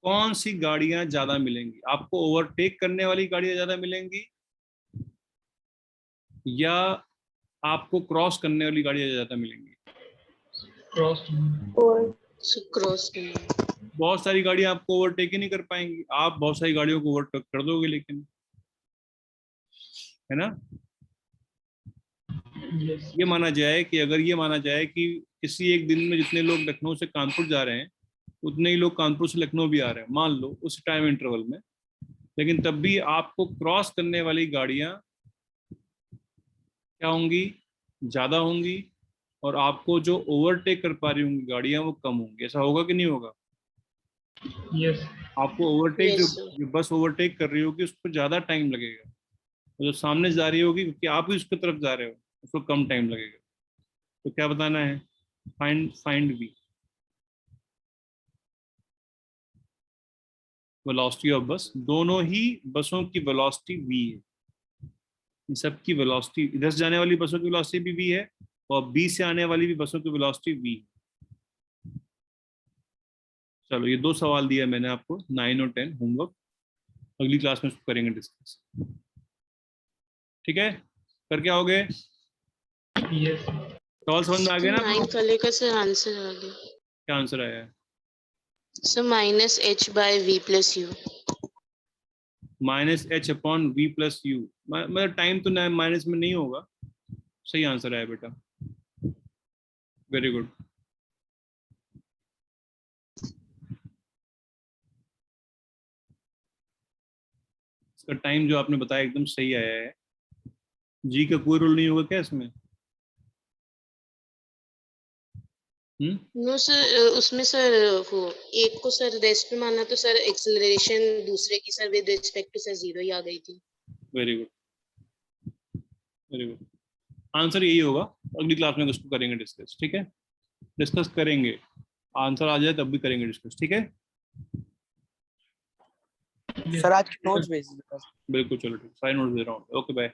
कौन सी गाड़ियां ज्यादा मिलेंगी? आपको ओवरटेक करने वाली गाड़ियां ज्यादा मिलेंगी या आपको क्रॉस करने वाली गाड़ियां ज्यादा मिलेंगी? क्रॉस। क्रॉस। बहुत सारी गाड़ियां आपको ओवरटेक ही नहीं कर पाएंगी, आप बहुत सारी गाड़ियों को ओवरटेक कर दोगे लेकिन, है ना। यस। ये माना जाए कि अगर ये माना जाए कि किसी एक दिन में जितने लोग लखनऊ से कानपुर जा रहे हैं उतने ही लोग कानपुर से लखनऊ भी आ रहे हैं, मान लो उस टाइम इंटरवल में, लेकिन तब भी आपको क्रॉस करने वाली गाड़ियां क्या होंगी? ज्यादा होंगी, और आपको जो ओवरटेक कर पा रही होंगी गाड़ियां वो कम होंगी। ऐसा होगा कि नहीं होगा? यस। आपको ओवरटेक Yes, जो बस ओवरटेक कर रही होगी उस पर ज्यादा टाइम लगेगा, और जो सामने जा रही होगी क्योंकि आप ही उसकी तरफ जा रहे हो उसको कम टाइम लगेगा। तो क्या बताना है? फाइंड वी, वेलोसिटी ऑफ बस। दोनों ही बसों की वेलोसिटी वी है, इन सब की वेलोसिटी, इधर से जाने वाली बसों की वेलोसिटी भी वी है और बी से आने वाली भी बसों की वेलोसिटी वी है। चलो ये 2 सवाल दिया मैंने आपको, 9 और 10 होमवर्क, अगली क्लास में इसको करेंगे डिस्कस। ठीक है, करके आओगे? यस। सवाल समझ में आ गया ना आपको? 9 वाले का सर आंसर आ गया क्या आंसर आया है? Sir -h/v+u। -h/v+u, मतलब टाइम तो माइनस में नहीं होगा, सही आंसर आया बेटा, वेरी गुड। इसका टाइम जो आपने बताया एकदम सही आया है। जी का कोई रोल नहीं होगा क्या इसमें? नो सर, उसमें सर वो एक को सर रेस्ट में माना तो सर एक्सेलरेशन दूसरे की sir with respect to sir 0 ही आ गई थी। Very good, very good. Answer यही होगा, अगली क्लास में उसको करेंगे डिस्कस। ठीक है, डिस्कस करेंगे, आंसर आ जाए तब भी करेंगे डिस्कस। ठीक है सर आज नोट्स भेज दीजिए। बिल्कुल, चलो ठीक, सारे नोट्स दे रहा हूँ। Okay bye.